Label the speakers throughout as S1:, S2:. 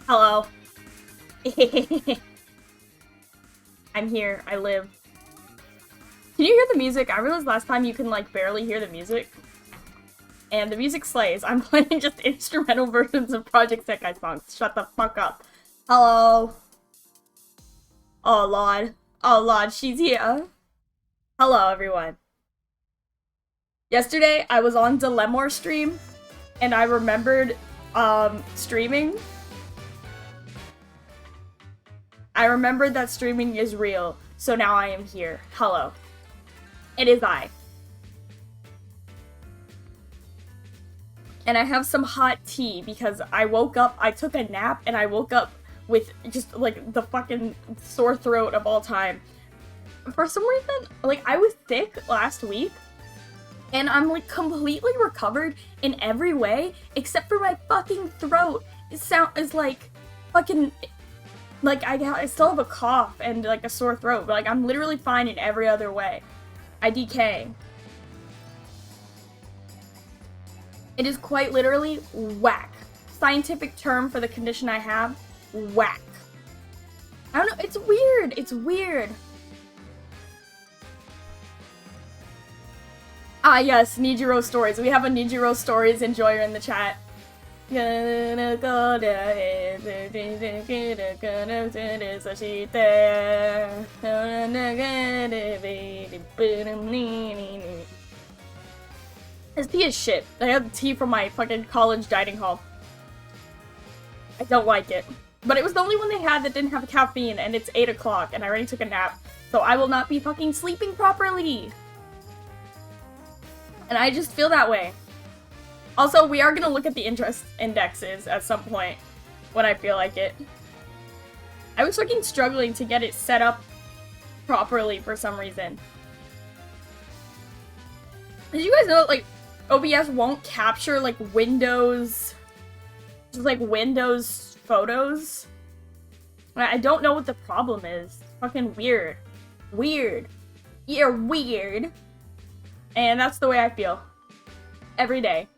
S1: Hello. I'm here. I live. Can you hear the music? I realized last time you can, like, barely hear the music. And the music slays. I'm playing just instrumental versions of Project Sekai songs. Shut the fuck up. Hello. Oh, Lord. Oh, Lord, she's here. Hello, everyone. Yesterday, I was on Dilemma stream, and I remembered, streaming. I remembered that streaming is real, so now I am here. Hello. It is I. And I have some hot tea because I woke up, I took a nap, and I woke up with just, like, the fucking sore throat of all time. For some reason, like, I was sick last week, and I'm, like, completely recovered in every way, except for my fucking throat. It is like, fucking, like, I still have a cough and, like, a sore throat, but, like, I'm literally fine in every other way. I decay. It is quite literally whack. Scientific term for the condition I have, whack. I don't know, it's weird, it's weird. Ah yes, Nijiro Stories. We have a Nijiro Stories enjoyer in the chat. This tea is shit. I had tea from my fucking college dining hall. I don't like it. But it was the only one they had that didn't have caffeine, and it's 8 o'clock, and I already took a nap. So I will not be fucking sleeping properly. And I just feel that way. Also, we are gonna look at the interest indexes at some point when I feel like it. I was fucking struggling to get it set up properly for some reason. Did you guys know that, like, OBS won't capture, like, Windows... just, like, Windows photos? I don't know what the problem is. It's fucking weird. Weird. You're weird. And that's the way I feel. Every day.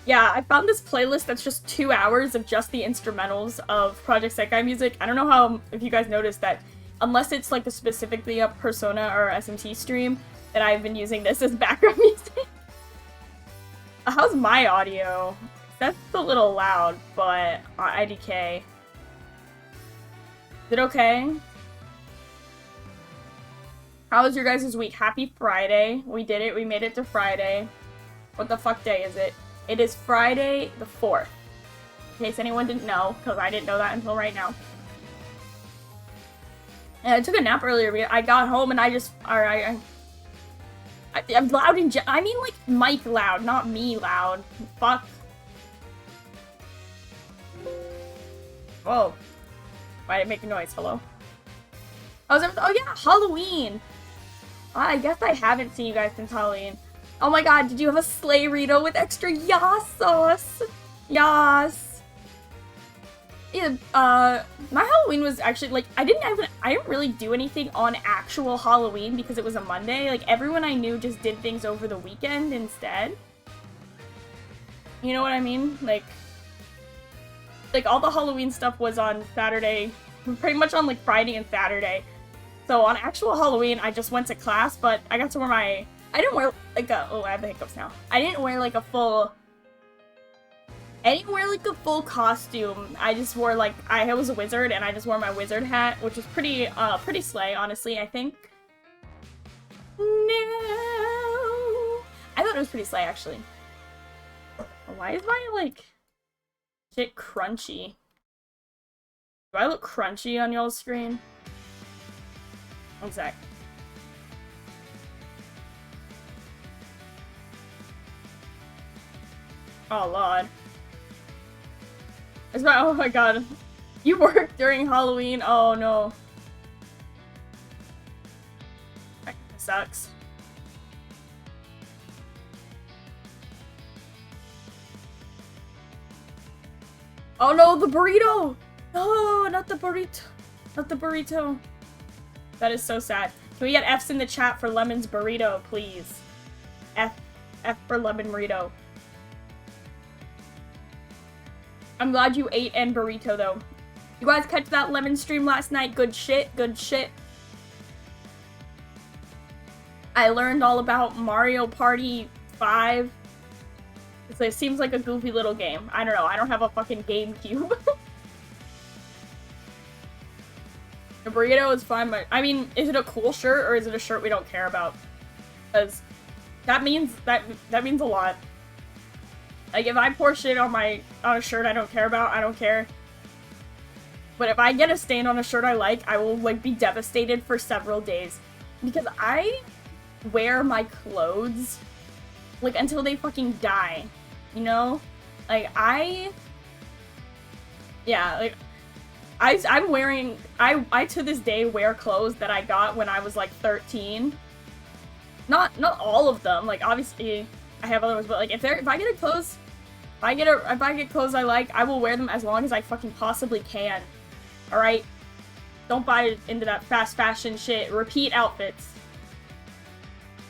S1: Yeah, I found this playlist that's just 2 hours of just the instrumentals of Project Sekai music. I don't know how, if you guys noticed that, unless it's like a specifically a Persona or SMT stream, that I've been using this as background music. How's my audio? That's a little loud, but IDK. Is it okay? How was your guys' week? Happy Friday. We did it. We made it to Friday. What the fuck day is it? It is Friday the 4th. In case anyone didn't know, because I didn't know that until right now. And I took a nap earlier. I got home and I just... I'm loud in I mean, like, mic loud, not me loud. Fuck. Whoa. Why did it make a noise? Hello? Oh yeah, Halloween! I guess I haven't seen you guys since Halloween. Oh my god, did you have a sleigh Rito with extra yas sauce? Yas. Yeah, my Halloween was actually, like, I didn't really do anything on actual Halloween because it was a Monday. Like, everyone I knew just did things over the weekend instead. You know what I mean? Like, all the Halloween stuff was on Saturday, pretty much on, like, Friday and Saturday. So on actual Halloween, I just went to class, but I got to wear I didn't wear, like, oh, I have the hiccups now. I didn't wear, like, a full costume. I just wore, like, I was a wizard, and I just wore my wizard hat, which was pretty slay, honestly, I think. No! I thought it was pretty slay, actually. Why is my, like, shit crunchy? Do I look crunchy on y'all's screen? One sec. Oh, Lord. Oh my god. You work during Halloween? Oh, no. That sucks. Oh no, the burrito! No, not the burrito. Not the burrito. That is so sad. Can we get F's in the chat for Lemon's burrito, please? F. F for lemon burrito. I'm glad you ate and burrito, though. You guys catch that lemon stream last night? Good shit, good shit. I learned all about Mario Party 5. It seems like a goofy little game. I don't know, I don't have a fucking GameCube. The burrito is fine, but I mean, is it a cool shirt or is it a shirt we don't care about? Because that means a lot. Like, if I pour shit on a shirt I don't care about, I don't care. But if I get a stain on a shirt I like, I will, like, be devastated for several days. Because I wear my clothes, like, until they fucking die. You know? Like, yeah, like, I'm wearing, I to this day wear clothes that I got when I was, like, 13. Not all of them, like, obviously, I have other ones, but, like, if I get clothes I like, I will wear them as long as I fucking possibly can. Alright? Don't buy into that fast fashion shit. Repeat outfits.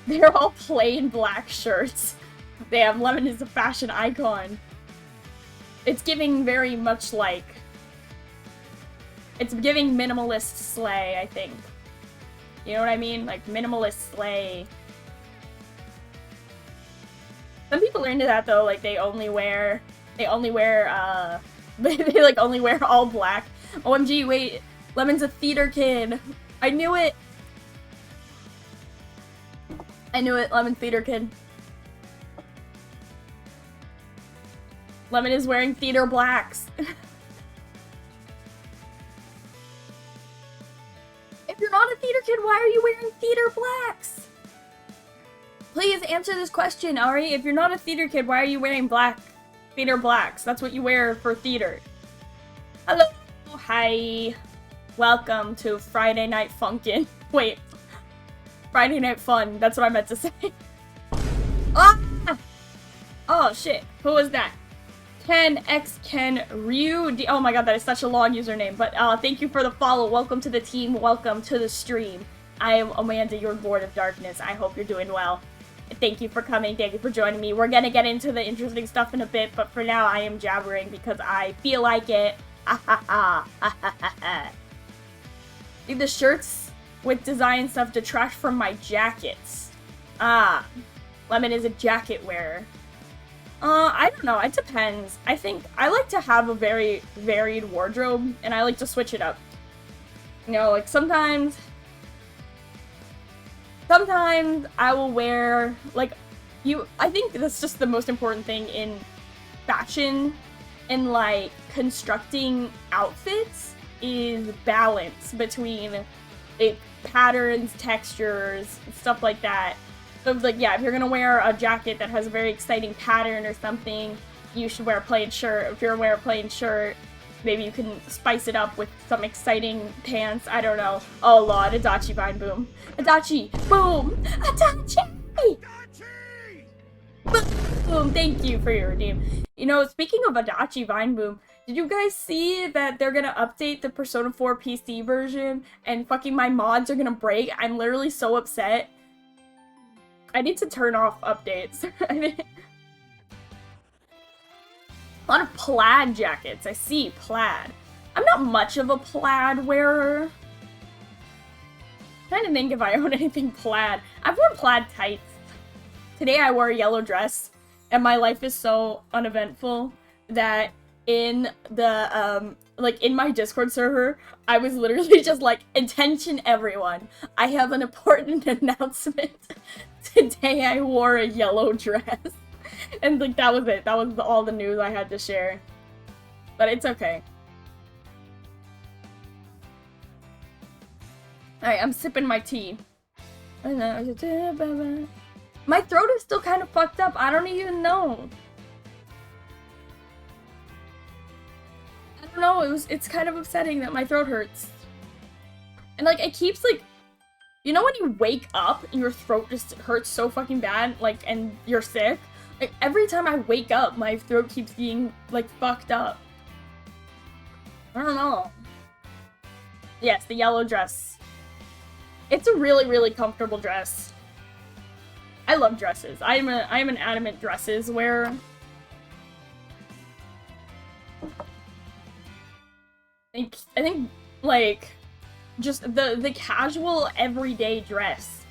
S1: They're all plain black shirts. Damn, Lemon is a fashion icon. It's giving very much like... It's giving minimalist slay, I think. You know what I mean? Like, minimalist slay. Some people are into that, though. Like, they only wear, they like, only wear all black. OMG, wait. Lemon's a theater kid. I knew it. I knew it. Lemon theater kid. Lemon is wearing theater blacks. If you're not a theater kid, why are you wearing theater blacks? Please answer this question, Ari. If you're not a theater kid, why are you wearing theater blacks? That's what you wear for theater. Hello. Hi. Welcome to Friday Night Funkin'. Wait. Friday Night Fun. That's what I meant to say. Ah! Oh, shit. Who was that? Ken X Ken Ryu D. Oh my god, that is such a long username. But thank you for the follow. Welcome to the team. Welcome to the stream. I am Amanda, your Lord of Darkness. I hope you're doing well. Thank you for coming. Thank you for joining me. We're gonna get into the interesting stuff in a bit, but for now I am jabbering because I feel like it. See, the shirts with design stuff detract from my jackets. Ah, Lemon is a jacket wearer. I don't know, it depends. I think I like to have a very varied wardrobe, and I like to switch it up. You know, like sometimes I will wear, like, I think that's just the most important thing in fashion and, like, constructing outfits is balance between, like, patterns, textures, stuff like that. So, like, yeah, if you're gonna wear a jacket that has a very exciting pattern or something, you should wear a plain shirt. If you're gonna wear a plain shirt, maybe you can spice it up with some exciting pants. I don't know. Oh, Lord, Adachi Vine Boom. Adachi! Boom! Adachi! Boom! Thank you for your redeem. You know, speaking of Adachi Vine Boom, did you guys see that they're gonna update the Persona 4 PC version and fucking my mods are gonna break? I'm literally so upset. I need to turn off updates. A lot of plaid jackets. I see, plaid. I'm not much of a plaid wearer. I'm trying to think if I own anything plaid. I've worn plaid tights. Today I wore a yellow dress, and my life is so uneventful that in the, like, in my Discord server, I was literally just like, attention everyone, I have an important announcement. Today I wore a yellow dress. And, like, that was it. That was all the news I had to share. But it's okay. Alright, I'm sipping my tea. My throat is still kind of fucked up. I don't even know. I don't know. It's kind of upsetting that my throat hurts. And, like, it keeps, like... You know when you wake up and your throat just hurts so fucking bad, like, and you're sick? Like, every time I wake up, my throat keeps being, like, fucked up. I don't know. Yes, the yellow dress. It's a really, really comfortable dress. I love dresses. I am an adamant dresses wearer. I think like just the casual everyday dress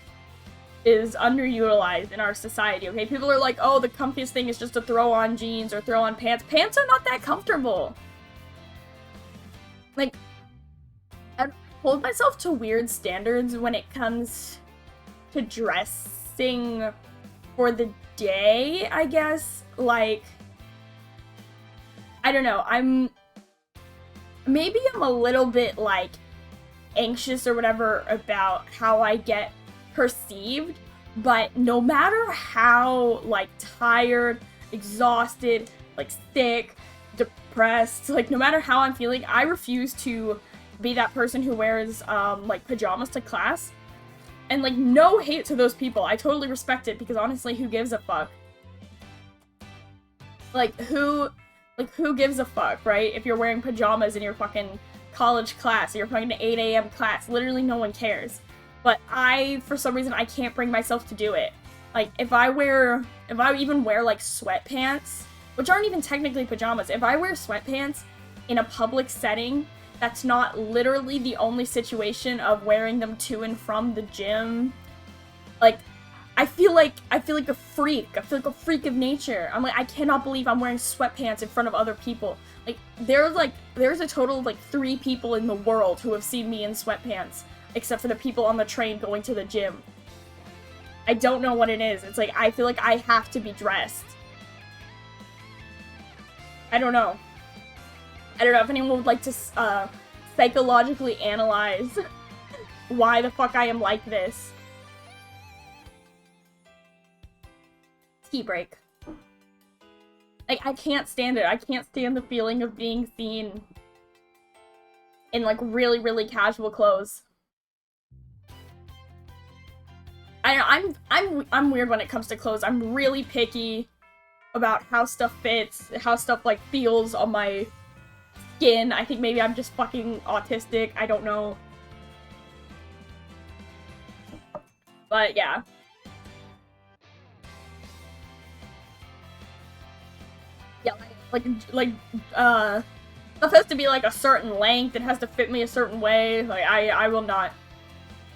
S1: is underutilized in our society, okay? People are like, oh, the comfiest thing is just to throw on jeans or throw on pants. Pants are not that comfortable. Like, I hold myself to weird standards when it comes to dressing for the day, I guess. Like, I don't know, maybe I'm a little bit, like, anxious or whatever about how I get perceived, but no matter how, like, tired, exhausted, like, sick, depressed, like, no matter how I'm feeling, I refuse to be that person who wears, like, pajamas to class. And, like, no hate to those people. I totally respect it, because honestly, who gives a fuck? Like, who gives a fuck, right? If you're wearing pajamas in your fucking college class, or your fucking 8 a.m. class, literally no one cares. But for some reason, I can't bring myself to do it. Like, if I even wear, like, sweatpants, which aren't even technically pajamas, if I wear sweatpants in a public setting, that's not literally the only situation of wearing them to and from the gym, like, I feel like a freak. I feel like a freak of nature. I'm like, I cannot believe I'm wearing sweatpants in front of other people. Like, there's a total of, like, 3 people in the world who have seen me in sweatpants, except for the people on the train going to the gym. I don't know what it is. It's like, I feel like I have to be dressed. I don't know. I don't know if anyone would like to, psychologically analyze why the fuck I am like this. Ski break. Like, I can't stand it. I can't stand the feeling of being seen in, like, really, really casual clothes. I'm weird when it comes to clothes. I'm really picky about how stuff fits, how stuff, like, feels on my skin. I think maybe I'm just fucking autistic. I don't know. But, yeah. Yeah, stuff has to be, like, a certain length. It has to fit me a certain way. Like, I will not.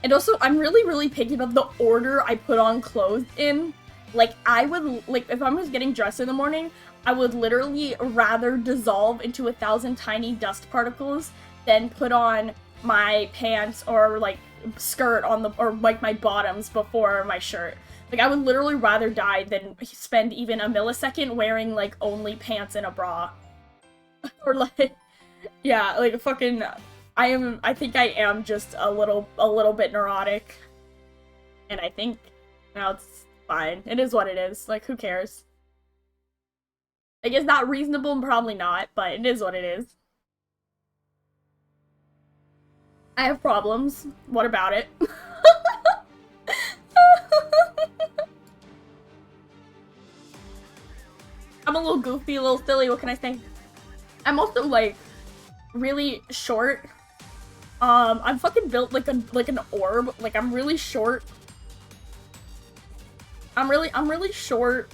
S1: And also, I'm really, really picky about the order I put on clothes in. Like, I would, like, if I was getting dressed in the morning, I would literally rather dissolve into 1,000 tiny dust particles than put on my pants or, like, skirt on or, like, my bottoms before my shirt. Like, I would literally rather die than spend even a millisecond wearing, like, only pants and a bra. Or, like, yeah, like, fucking, I think I am just a little bit neurotic. And I think, no, it's fine. It is what it is. Like, who cares? Like, it's not reasonable, probably not, but it is what it is. I have problems. What about it? I'm a little goofy, a little silly, what can I say? I'm also, like, really short. I'm fucking built like an orb. Like, I'm really short. I'm really short,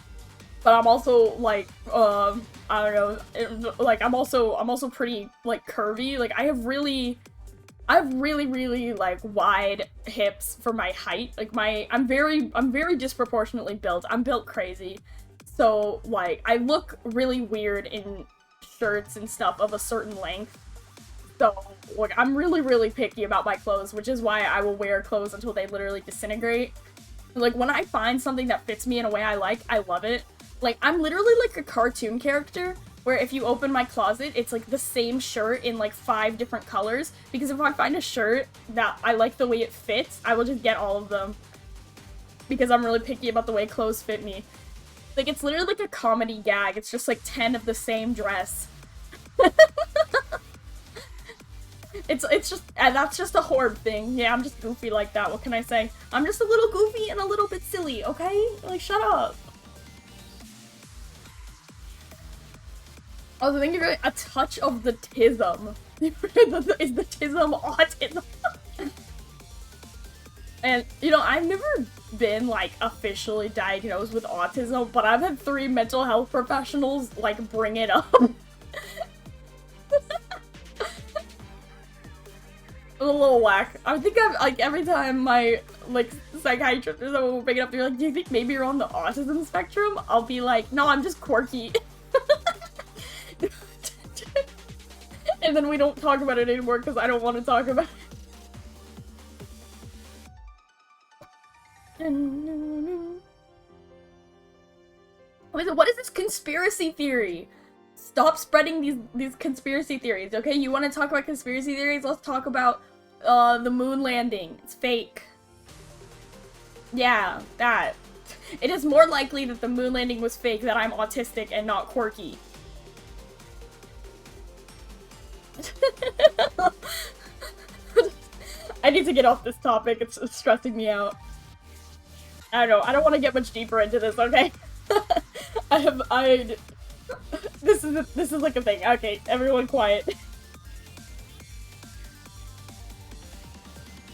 S1: but I'm also, like, I don't know, like, I'm also pretty, like, curvy. Like, I have really, like, wide hips for my height. Like, I'm very disproportionately built. I'm built crazy. So, like, I look really weird in shirts and stuff of a certain length. So, like, I'm really, really picky about my clothes, which is why I will wear clothes until they literally disintegrate. Like, when I find something that fits me in a way I like, I love it. Like, I'm literally like a cartoon character, where if you open my closet, it's like the same shirt in like 5 different colors, because if I find a shirt that I like the way it fits, I will just get all of them. Because I'm really picky about the way clothes fit me. Like, it's literally like a comedy gag. It's just like 10 of the same dress. It's just, that's just a Horde thing. Yeah, I'm just goofy like that, what can I say? I'm just a little goofy and a little bit silly, okay? Like, shut up. Also, I think you're a touch of the tism. Is the tism autism? And, you know, I've never been, like, officially diagnosed with autism, but I've had 3 mental health professionals, like, bring it up. A little whack. I think I've, like, every time my, like, psychiatrist or someone will bring it up, they're like, do you think maybe you're on the autism spectrum? I'll be like, no, I'm just quirky. And then we don't talk about it anymore because I don't want to talk about it. What is this conspiracy theory? Stop spreading these conspiracy theories, okay? You want to talk about conspiracy theories? Let's talk about the moon landing. It's fake. Yeah, that. It is more likely that the moon landing was fake that I'm autistic and not quirky. I need to get off this topic. It's stressing me out. I don't know. I don't want to get much deeper into this, okay? This is like a thing. Okay, everyone quiet.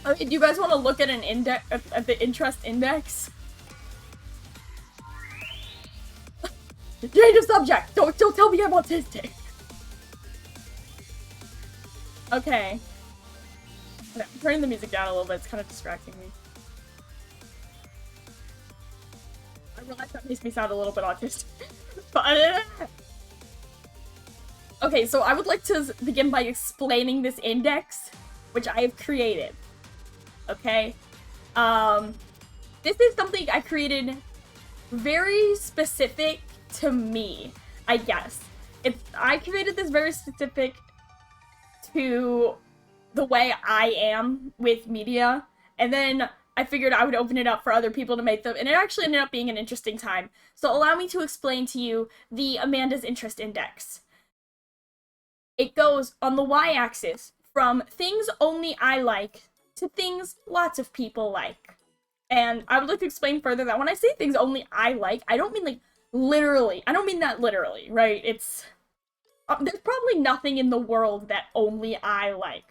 S1: Okay, do you guys want to look at an index, at the interest index? Change of subject! Don't tell me I'm autistic! Okay. I'm turning the music down a little bit, it's kind of distracting me. I realize that makes me sound a little bit autistic. Okay, so I would like to begin by explaining this index, which I have created. Okay? This is something I created very specific to me, I guess. I created this very specific to the way I am with media, and then I figured I would open it up for other people to make them, and it actually ended up being an interesting time. So allow me to explain to you the Amanda's Interest Index. It goes on the y-axis from things only I like to things lots of people like. And I would like to explain further that when I say things only I like, I don't mean like literally. I don't mean that literally, right? It's there's probably nothing in the world that only I like.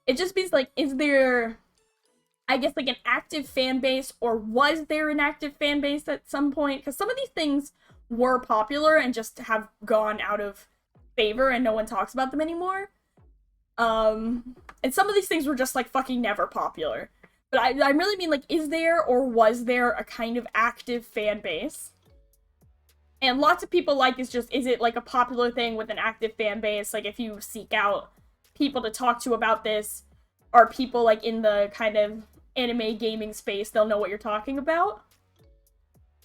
S1: It just means like, is there, I guess, like an active fan base, or was there an active fan base at some point? Because some of these things were popular and just have gone out of favor and no one talks about them anymore. And some of these things were just like fucking never popular. But I really mean like, is there or was there a kind of active fan base? And lots of people like is it like a popular thing with an active fan base? Like if you seek out people to talk to about this, or people like in the kind of anime gaming space, they'll know what you're talking about.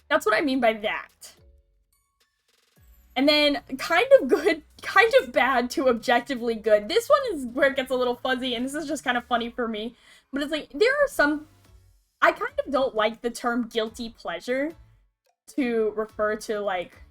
S1: That's what I mean by that. And then kind of good, kind of bad to objectively good. This one is where it gets a little fuzzy, and this is just kind of funny for me. But it's like, there are some, I kind of don't like the term guilty pleasure to refer to like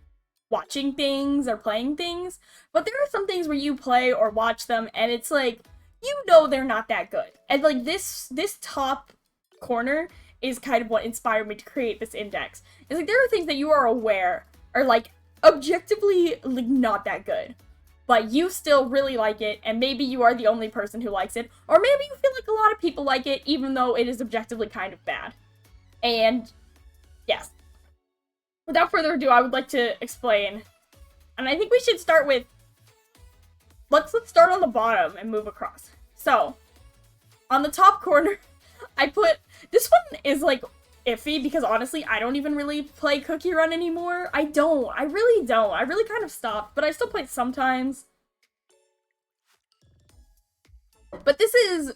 S1: watching things or playing things. But there are some things where you play or watch them and it's like, you know they're not that good. And like this top corner is kind of what inspired me to create this index. It's like, there are things that you are aware are like objectively like not that good, but you still really like it, and maybe you are the only person who likes it, or maybe you feel like a lot of people like it even though it is objectively kind of bad. And yes, without further ado, I would like to explain, and I think we should start with, let's start on the bottom and move across. So on the top corner I put, this one is like iffy because honestly I don't even really play Cookie Run anymore. I really don't. I really kind of stopped, but I still play it sometimes. But this is,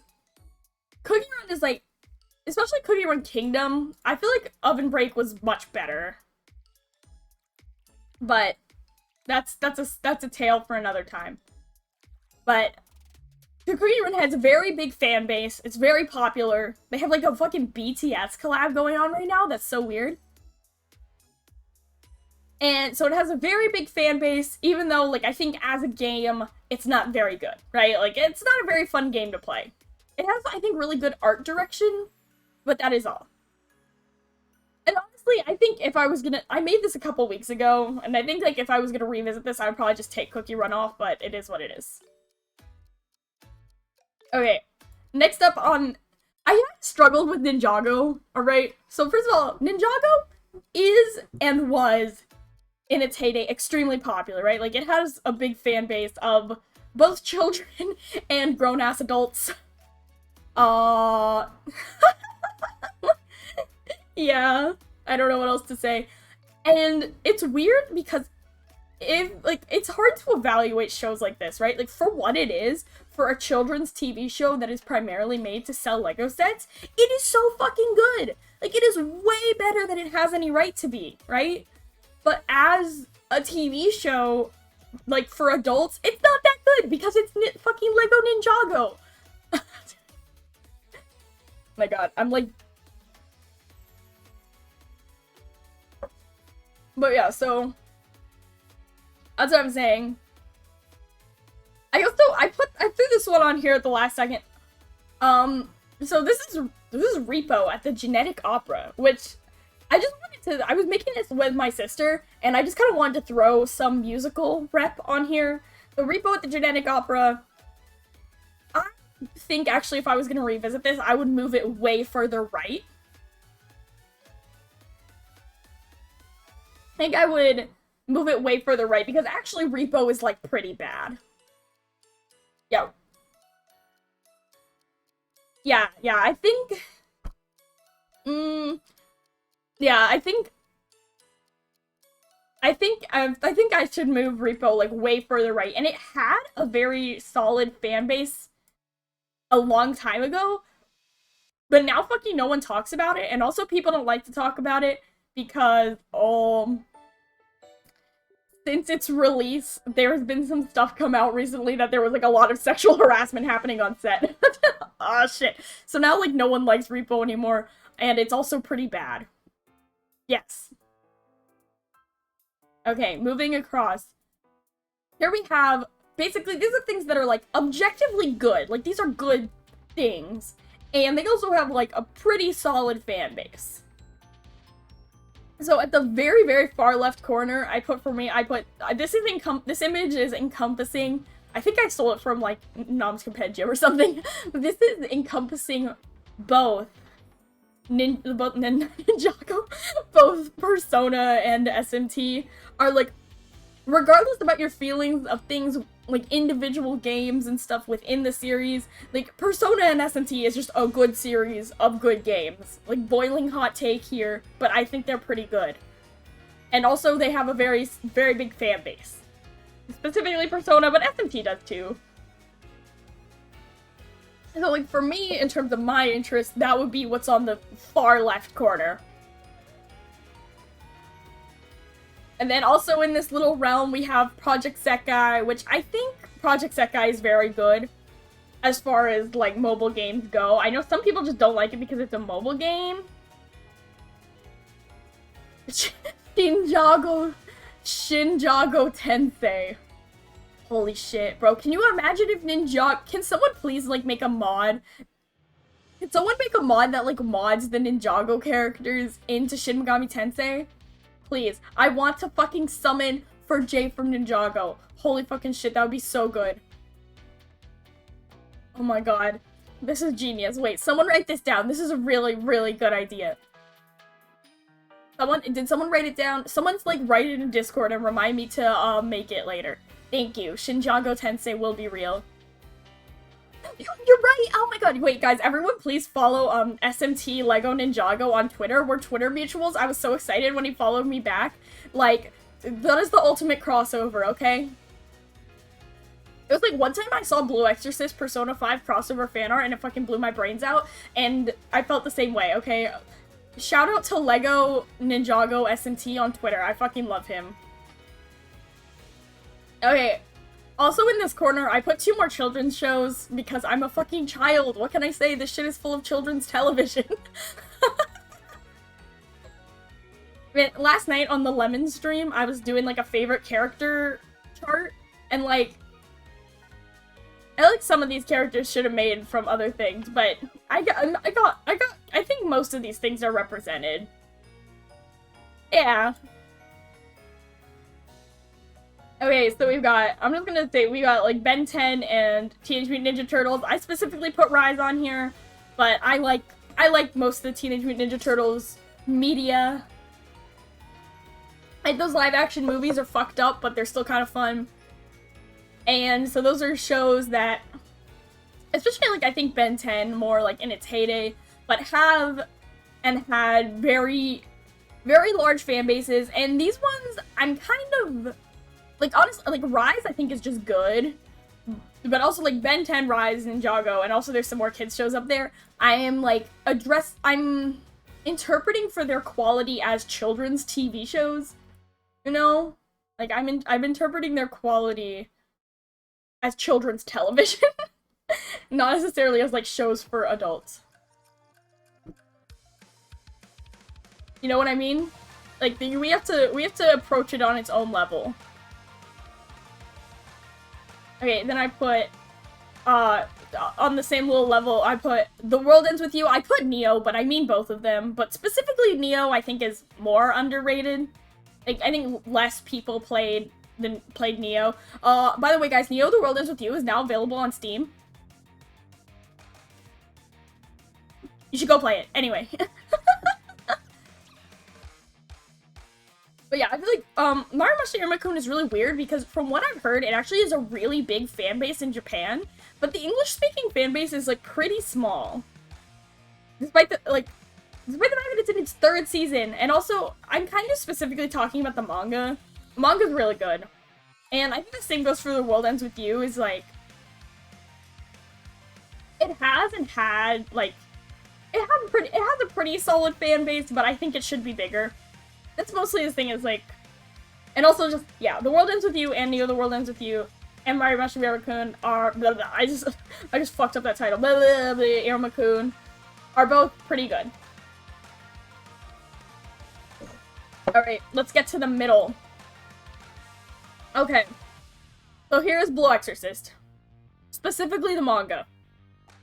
S1: Cookie Run is like, especially Cookie Run Kingdom, I feel like Oven Break was much better. But that's a tale for another time. But the Cookie Run has a very big fan base. It's very popular. They have like a fucking BTS collab going on right now. That's so weird. And so it has a very big fan base, even though like I think as a game, it's not very good, right? Like it's not a very fun game to play. It has, I think, really good art direction, but that is all. And honestly, I think if I was gonna, I made this a couple weeks ago, and I think like if I was gonna revisit this, I would probably just take Cookie Run off, but it is what it is. Okay, next up on, I struggled with Ninjago, alright? So first of all, Ninjago is and was, in its heyday, extremely popular, right? Like, it has a big fan base of both children and grown-ass adults. Yeah, I don't know what else to say. And it's weird because it's hard to evaluate shows like this, right? Like, for what it is, for a children's TV show that is primarily made to sell Lego sets, it is so fucking good. Like, it is way better than it has any right to be, right? But as a TV show, like, for adults, it's not that good because it's fucking Lego Ninjago. My god, I'm like... But yeah, so... That's what I'm saying. I threw this one on here at the last second. So this is Repo at the Genetic Opera, which I was making this with my sister, and I just kind of wanted to throw some musical rep on here. The Repo at the Genetic Opera, I think actually if I was going to revisit this, I would move it way further right. I think I would move it way further right, because actually Repo is, like, pretty bad. Yeah. Yeah, I think... yeah, I think I should move Repo, like, way further right. And it had a very solid fan base a long time ago, but now fucking no one talks about it, and also people don't like to talk about it because, since its release, there's been some stuff come out recently that there was, like, a lot of sexual harassment happening on set. Oh, shit. So now, like, no one likes Repo anymore, and it's also pretty bad. Yes. Okay, moving across. Here we have, basically, these are things that are, like, objectively good. Like, these are good things. And they also have, like, a pretty solid fan base. So at the very, very far left corner, this image is encompassing, I think I stole it from, like, Nom's Compendium or something. This is encompassing both Ninjago, both Persona and SMT are, like, regardless about your feelings of things, like, individual games and stuff within the series, like, Persona and SMT is just a good series of good games. Like, boiling hot take here, but I think they're pretty good. And also, they have a very, very big fan base. Specifically Persona, but SMT does too. So, like, for me, in terms of my interest, that would be what's on the far left corner. And then also in this little realm, we have Project Sekai, which I think Project Sekai is very good as far as, like, mobile games go. I know some people just don't like it because it's a mobile game. Shinjago Tensei. Holy shit, bro. Can you imagine if can someone please, like, make a mod? Can someone make a mod that, like, mods the Ninjago characters into Shin Megami Tensei? Please. I want to fucking summon for Jay from Ninjago. Holy fucking shit, that would be so good. Oh my god. This is genius. Wait, someone write this down. This is a really, really good idea. Did someone write it down? Someone's, like, write it in Discord and remind me to, make it later. Thank you. Shinjago Tensei will be real. You're right! Oh my god, wait guys, everyone please follow, SMT Lego Ninjago on Twitter. We're Twitter mutuals. I was so excited when he followed me back. Like, that is the ultimate crossover, okay? It was like, one time I saw Blue Exorcist Persona 5 crossover fan art and it fucking blew my brains out, and I felt the same way, okay? Shout out to Lego Ninjago SMT on Twitter. I fucking love him. Okay. Also in this corner, I put 2 more children's shows because I'm a fucking child. What can I say? This shit is full of children's television. Man, last night on the Lemon stream, I was doing, like, a favorite character chart, and, like, some of these characters should have made from other things, but I think most of these things are represented. Yeah. Okay, so we've got, I'm just gonna say, we got, like, Ben 10 and Teenage Mutant Ninja Turtles. I specifically put Rise on here, But I like most of the Teenage Mutant Ninja Turtles media. Like, those live action movies are fucked up, but they're still kind of fun. And so those are shows that, especially like I think Ben 10 more like in its heyday, but have and had very, very large fan bases. And these ones, I'm kind of, like, honestly, like, Rise I think is just good. But also, like, Ben 10, Rise, Ninjago, and also there's some more kids shows up there. I am, like, I'm interpreting for their quality as children's TV shows, you know? Like, I'm interpreting their quality as children's television. Not necessarily as, like, shows for adults. You know what I mean? Like, we have to approach it on its own level. Okay, then I put, on the same little level, I put The World Ends With You. I put Neo, but I mean both of them. But specifically Neo, I think, is more underrated. Like, I think less people played Neo. By the way, guys, Neo The World Ends With You is now available on Steam. You should go play it. Anyway. But yeah, I feel like, Marimashi Iruma-kun is really weird because from what I've heard, it actually is a really big fan base in Japan, but the English-speaking fan base is, like, pretty small. Despite the fact that it's in its 3rd season, and also, I'm kind of specifically talking about the manga. The manga's really good. And I think the same goes for The World Ends With You, is, like, it hasn't had, like, it has a pretty solid fan base, but I think it should be bigger. That's mostly the thing is, like, and also just, yeah, The World Ends With You and Neo The World Ends With You and Marimashi Iruma-kun are, blah, blah, I just fucked up that title, blah, blah, blah, Iruma-kun are both pretty good. Alright, let's get to the middle. Okay. So here's Blue Exorcist. Specifically the manga.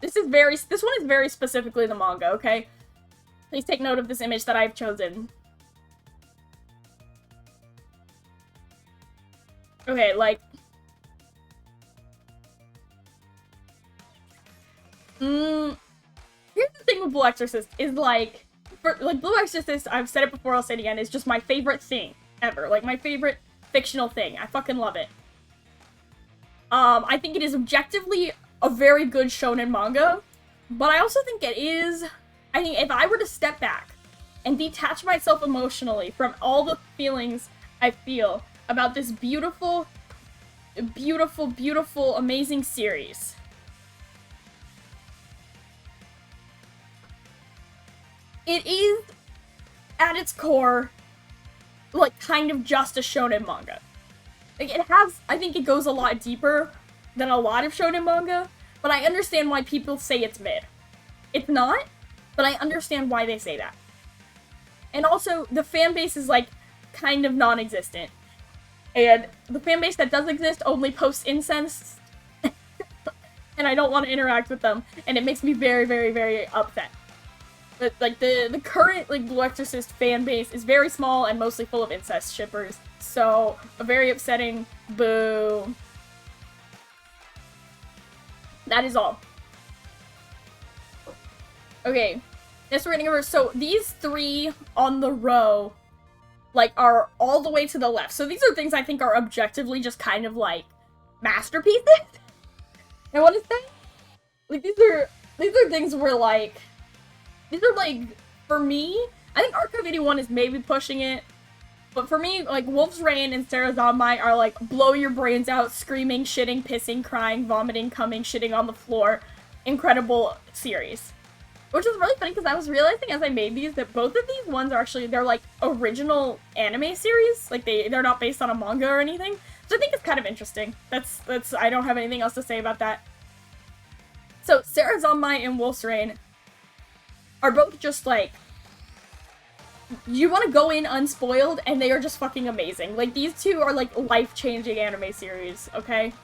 S1: This one is very specifically the manga, okay? Please take note of this image that I've chosen. Okay, like, here's the thing with Blue Exorcist, is, like, Blue Exorcist, I've said it before, I'll say it again, is just my favorite thing ever. Like, my favorite fictional thing. I fucking love it. I think it is objectively a very good shonen manga, but I also think I think if I were to step back and detach myself emotionally from all the feelings I feel about this beautiful, beautiful, beautiful, amazing series, it is, at its core, like, kind of just a shonen manga. Like, I think it goes a lot deeper than a lot of shonen manga, but I understand why people say it's mid. It's not, but I understand why they say that. And also, the fan base is, like, kind of non-existent. And the fanbase that does exist only posts incense, and I don't want to interact with them, and it makes me very, very, very upset. But, like, the current, like, Blue Exorcist fan base is very small and mostly full of incest shippers, so a very upsetting boo. That is all. Okay, next we're getting over. So these 3 on the row, like, are all the way to the left. So these are things I think are objectively just kind of, like, masterpieces. I want to say, like, these are things where, like, these are, like, for me, I think Archive 81 is maybe pushing it, but for me, like, Wolf's Rain and Sarah Zanmai are, like, blow your brains out, screaming, shitting, pissing, crying, vomiting, coming, shitting on the floor, incredible series. Which is really funny because I was realizing as I made these that both of these ones are actually, they're, like, original anime series. Like, they're not based on a manga or anything. So I think it's kind of interesting. That's, I don't have anything else to say about that. So, Sarah Zanmai and Wolf's Rain are both just, like, you want to go in unspoiled, and they are just fucking amazing. Like, these two are, like, life-changing anime series, okay?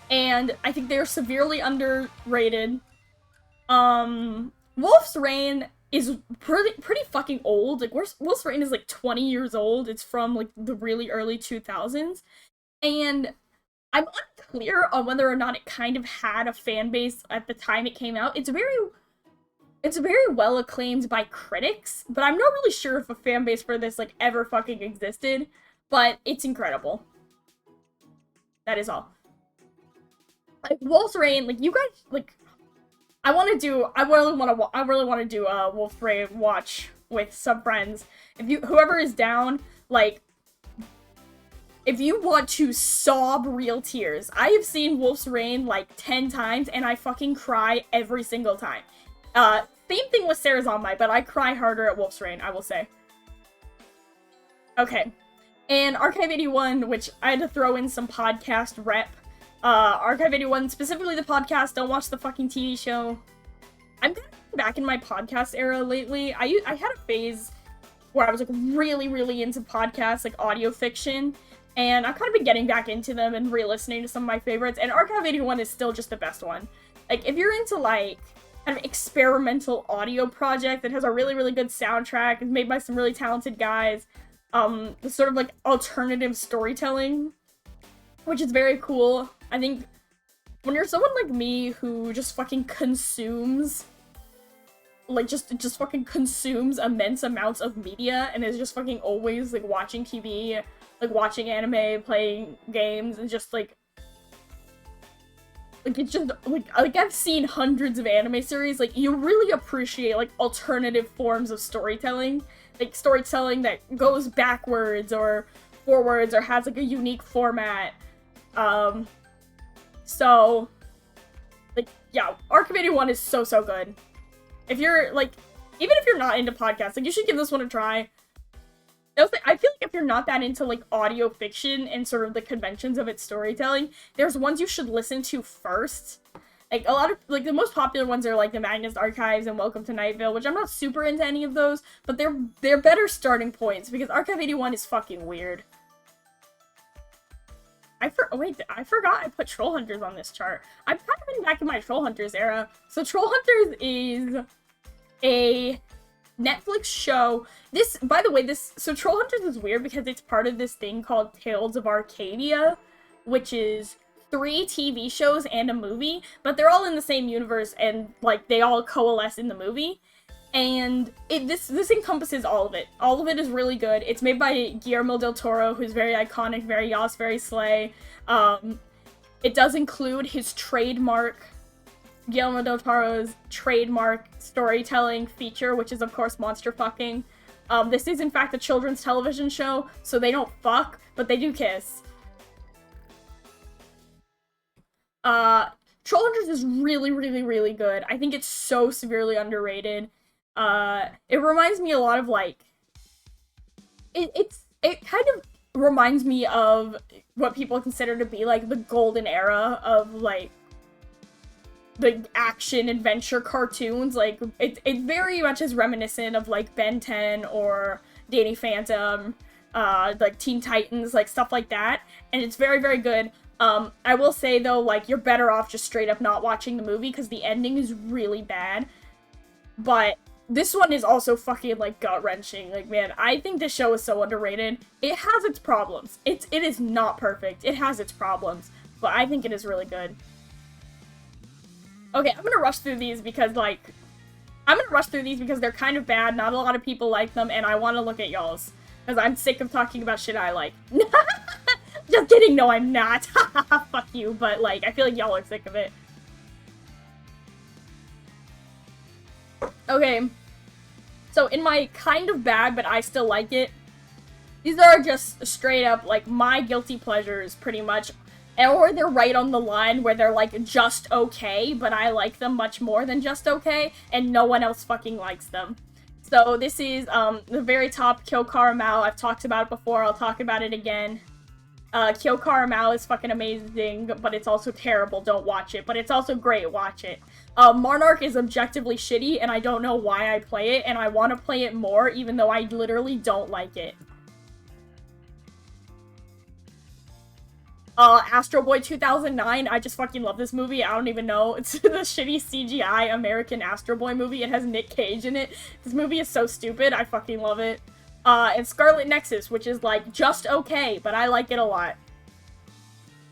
S1: And I think they're severely underrated. Wolf's Rain is pretty fucking old. Like, Wolf's Rain is, like, 20 years old. It's from, like, the really early 2000s. And I'm unclear on whether or not it kind of had a fan base at the time it came out. It's very It's very well acclaimed by critics, but I'm not really sure if a fan base for this, like, ever fucking existed. But it's incredible. That is all. Like, Wolf's Rain, like, you guys, like, I really want to do a Wolf's Rain watch with some friends. Whoever is down, like, if you want to sob real tears, I have seen Wolf's Rain, like, 10 times, and I fucking cry every single time. Same thing with Sarah's On My, but I cry harder at Wolf's Rain, I will say. Okay. And Archive 81, which I had to throw in some podcast rep. Archive 81, specifically the podcast, don't watch the fucking TV show. I'm kind of back in my podcast era lately. I had a phase where I was, like, really, really into podcasts, like, audio fiction. And I've kind of been getting back into them and re-listening to some of my favorites. And Archive 81 is still just the best one. Like, if you're into, like, kind of experimental audio project that has a really, really good soundtrack, is made by some really talented guys, sort of, like, alternative storytelling, which is very cool. I think when you're someone like me who just fucking consumes, like, just fucking consumes immense amounts of media and is just fucking always, like, watching TV, like, watching anime, playing games, and just, like, it's just, like, I've seen hundreds of anime series, like, you really appreciate, like, alternative forms of storytelling, like, storytelling that goes backwards or forwards or has, like, a unique format. So, like, yeah, Archive 81 is so, so good. If you're, like, even if you're not into podcasts, like, you should give this one a try. I feel like if you're not that into, like, audio fiction and sort of the conventions of its storytelling, there's ones you should listen to first. Like, a lot of, like, the most popular ones are, like, the Magnus Archives and Welcome to Night Vale, which I'm not super into any of those, but they're better starting points, because Archive 81 is fucking weird. Wait, I forgot I put Troll Hunters on this chart. I've kind of been back in my Troll Hunters era. So Troll Hunters is a Netflix show. By the way, so Troll Hunters is weird because it's part of this thing called Tales of Arcadia, which is 3 TV shows and a movie, but they're all in the same universe and, like, they all coalesce in the movie. And this encompasses all of it. All of it is really good. It's made by Guillermo del Toro, who's very iconic, very Yas, very slay. It does include his trademark, Guillermo del Toro's trademark storytelling feature, which is, of course, monster fucking. This is, in fact, a children's television show, so they don't fuck, but they do kiss. Troll Hunters is really, really, really good. I think it's so severely underrated. It reminds me a lot of, like, it kind of reminds me of what people consider to be, like, the golden era of, like, the action adventure cartoons. Like, it very much is reminiscent of, like, Ben 10 or Danny Phantom, like, Teen Titans, like, stuff like that, and it's very, very good. I will say, though, like, you're better off just straight up not watching the movie, because the ending is really bad, but this one is also fucking, like, gut-wrenching. Like, man, I think this show is so underrated. It has its problems. It is not perfect. It has its problems, but I think it is really good. Okay, I'm gonna rush through these because, like, they're kind of bad, not a lot of people like them, and I want to look at y'all's, because I'm sick of talking about shit I like. Just kidding, no, I'm not. Fuck you, but, like, I feel like y'all are sick of it. Okay, so in my kind of bad, but I still like it, these are just straight up, like, my guilty pleasures, pretty much. Or they're right on the line where they're, like, just okay, but I like them much more than just okay, and no one else fucking likes them. So this is, the very top, Kyokara Mao. I've talked about it before, I'll talk about it again. Kyokara Mao is fucking amazing, but it's also terrible, don't watch it. But it's also great, watch it. Monarch is objectively shitty, and I don't know why I play it, and I want to play it more, even though I literally don't like it. Astro Boy 2009, I just fucking love this movie, I don't even know. It's the shitty CGI American Astro Boy movie, it has Nick Cage in it. This movie is so stupid, I fucking love it. And Scarlet Nexus, which is, like, just okay, but I like it a lot.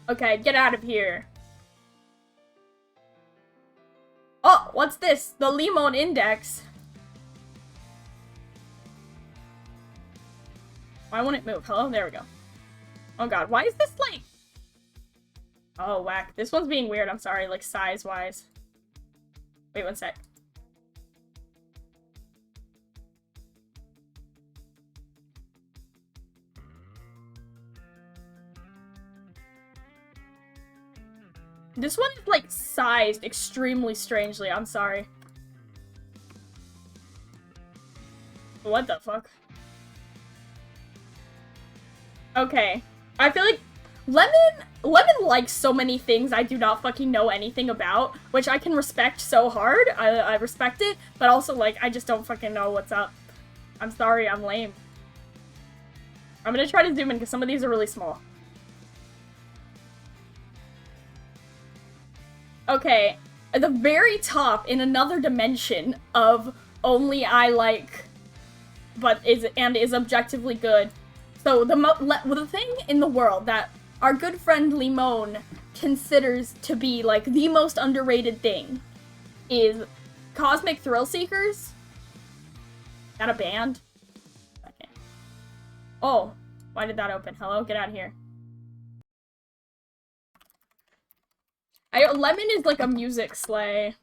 S1: Okay, get out of here. Oh, what's this? The Limon Index. Why won't it move? Hello? There we go. Oh god, why is this like... Oh, whack. This one's being weird, I'm sorry, like size-wise. Wait one sec. This one is, like, sized extremely strangely. I'm sorry. What the fuck? Okay. I feel like Lemon likes so many things I do not fucking know anything about, which I can respect so hard. I respect it, but also, like, I just don't fucking know what's up. I'm sorry, I'm lame. I'm gonna try to zoom in, because some of these are really small. Okay, at the very top, in another dimension of only I like, but is objectively good. So the thing in the world that our good friend Limon considers to be like the most underrated thing is Cosmic Thrill Seekers. Is that a band? Okay. Oh, why did that open? Hello, get out of here. Lemon is like a music sleigh.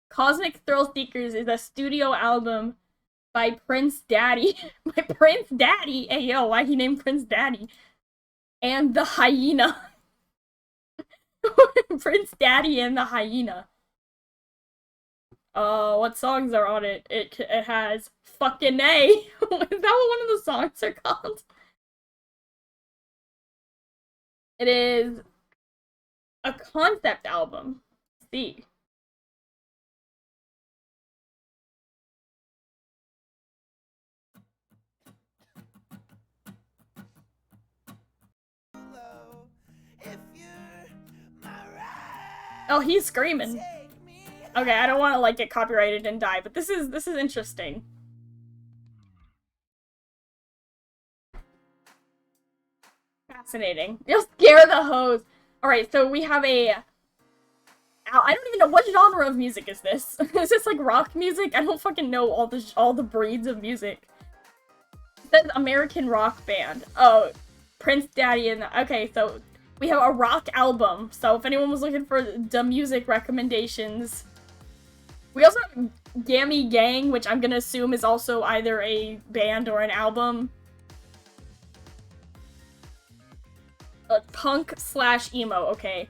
S1: Cosmic Thrill Seekers is a studio album by Prince Daddy. By Prince Daddy? Hey yo, why he named Prince Daddy? And the Hyena. Prince Daddy and the Hyena. What songs are on it? It has fucking A. Is that what one of the songs are called? It is a concept album. Let's see. Oh, he's screaming. Okay, I don't want to like get copyrighted and die, but this is interesting. Fascinating. You'll scare the hoes. Alright, so we have a... I don't even know what genre of music is this. Is this like rock music? I don't fucking know all the breeds of music. It says American rock band. Oh, Prince Daddy and... Okay, so we have a rock album. So if anyone was looking for the music recommendations... We also have Gammy Gang, which I'm gonna assume is also either a band or an album. Punk/emo, okay.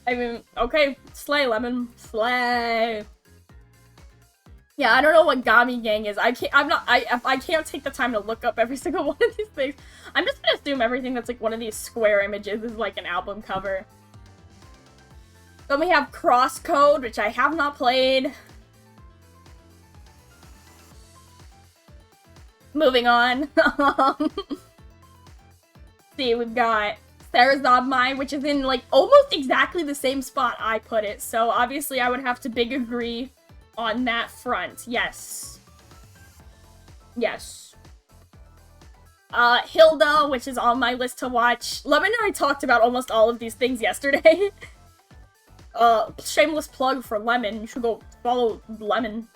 S1: I mean, okay, slay, Lemon, slay. Yeah, I don't know what Gami Gang is. I can't take the time to look up every single one of these things. I'm just gonna assume everything that's like one of these square images is like an album cover. Then we have Crosscode, which I have not played. Moving on. See, we've got Sarazabmai, which is in like almost exactly the same spot I put it. So obviously I would have to big agree on that front. Yes. Yes. Hilda, which is on my list to watch. Lemon and I talked about almost all of these things yesterday. Shameless plug for Lemon. You should go follow Lemon.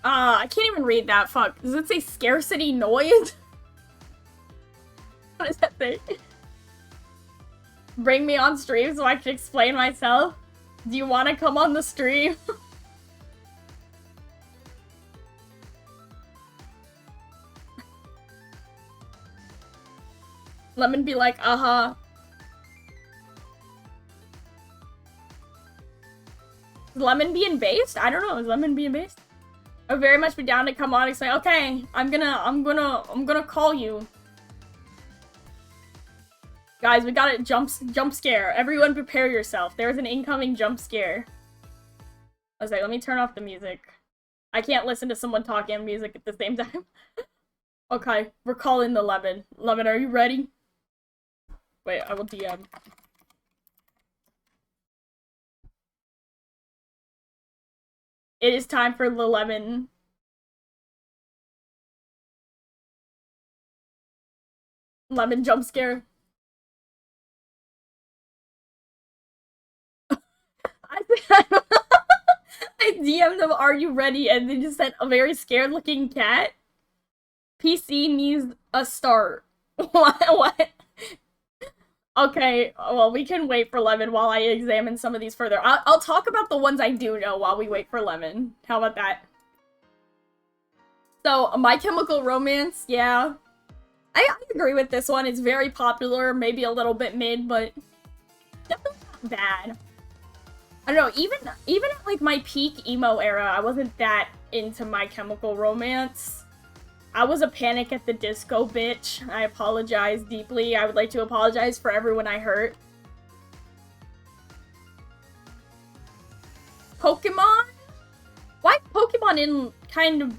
S1: I can't even read that. Fuck. Does it say scarcity noise? What does that say? Bring me on stream so I can explain myself? Do you want to come on the stream? Lemon be like, uh-huh. Is Lemon being based? I don't know. Is Lemon being based? I would very much be down to come on and say, okay, I'm gonna call you. Guys, we got a jump scare. Everyone prepare yourself. There's an incoming jump scare. I was like, let me turn off the music. I can't listen to someone talking music at the same time. Okay, we're calling the Lemon. Lemon, are you ready? Wait, I will DM. It is time for the Lemon. Lemon jump scare. I DM'd them, "Are you ready?" And they just sent a very scared looking cat. PC needs a start. What? Okay, well, we can wait for Lemon while I examine some of these further. I'll talk about the ones I do know while we wait for Lemon. How about that? So, My Chemical Romance, yeah. I agree with this one. It's very popular, maybe a little bit mid, but definitely not bad. I don't know, even at, like, my peak emo era, I wasn't that into My Chemical Romance. I was a Panic at the Disco bitch. I apologize deeply. I would like to apologize for everyone I hurt. Pokemon? Why Pokemon in kind of...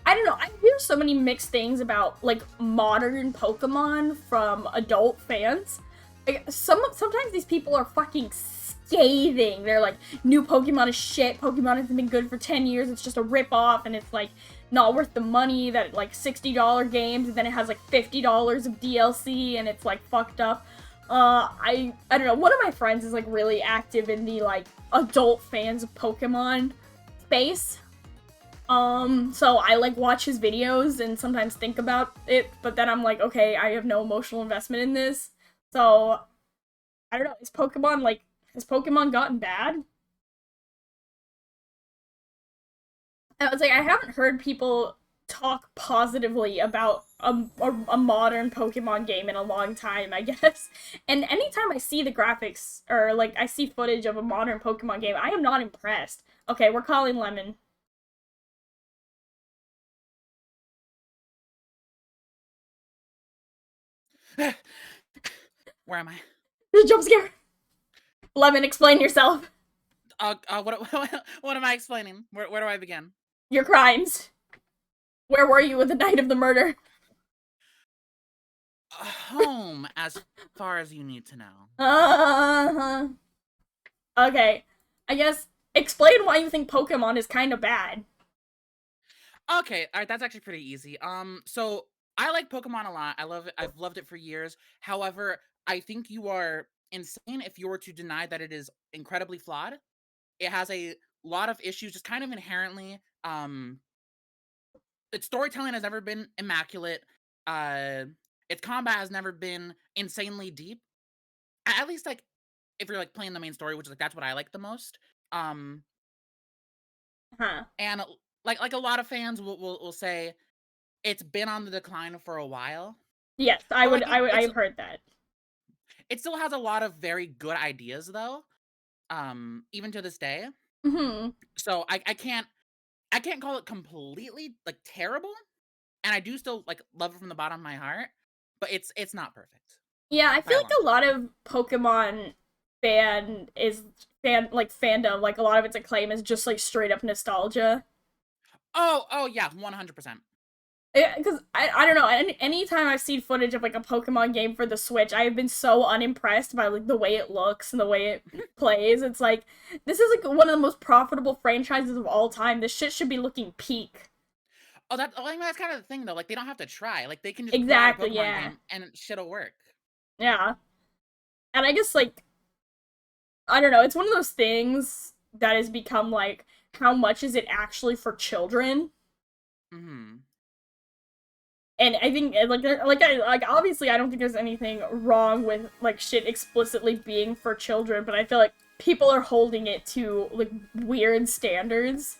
S1: I don't know, I hear so many mixed things about, like, modern Pokemon from adult fans. Like, sometimes these people are fucking scathing. They're like, new Pokemon is shit, Pokemon hasn't been good for 10 years, it's just a rip-off, and it's, like, not worth the money, that, like, $60 games, and then it has, like, $50 of DLC, and it's, like, fucked up. I don't know, one of my friends is, like, really active in the, like, adult fans of Pokemon space. So I, like, watch his videos and sometimes think about it, but then I'm like, okay, I have no emotional investment in this. So, I don't know, has Pokemon gotten bad? I was like, I haven't heard people talk positively about a modern Pokemon game in a long time, I guess. And anytime I see the graphics, or, like, I see footage of a modern Pokemon game, I am not impressed. Okay, we're calling Lemon.
S2: Where am I?
S1: The jump scare! Lemon, explain yourself.
S2: What am I explaining? Where do I begin?
S1: Your crimes. Where were you at the night of the murder?
S2: Home, as far as you need to know.
S1: Uh-huh. Okay. I guess, explain why you think Pokemon is kind of bad.
S2: Okay, alright, that's actually pretty easy. So I like Pokemon a lot. I love it. I've loved it for years. However, I think you are insane if you were to deny that it is incredibly flawed. It has a lot of issues, just kind of inherently. Its storytelling has never been immaculate. Uh, its combat has never been insanely deep. At least, like, if you're, like, playing the main story, which is, like, that's what I like the most. Um,
S1: Huh.
S2: and like a lot of fans will say it's been on the decline for a while,
S1: Yes,
S2: but like
S1: I've heard that.
S2: it still has a lot of very good ideas though. Even to this day.
S1: Mm-hmm.
S2: So I can't call it completely like terrible, and I do still like love it from the bottom of my heart, but it's not perfect
S1: Yeah, I
S2: by
S1: feel
S2: a
S1: like
S2: long
S1: a lot of Pokemon fandom, like a lot of its acclaim is just like straight up nostalgia.
S2: Oh yeah, 100%.
S1: Because I don't know, anytime I've seen footage of like a Pokemon game for the Switch, I have been so unimpressed by like the way it looks and the way it plays. It's like, this is like one of the most profitable franchises of all time. This shit should be looking peak.
S2: I mean, that's kind of the thing though. Like they don't have to try. Like they can just put out a
S1: Exactly,
S2: Pokemon
S1: yeah.
S2: game and shit'll work.
S1: Yeah. And I guess like, I don't know, it's one of those things that has become like, how much is it actually for children?
S2: Hmm.
S1: And I think like obviously I don't think there's anything wrong with like shit explicitly being for children, but I feel like people are holding it to like weird standards.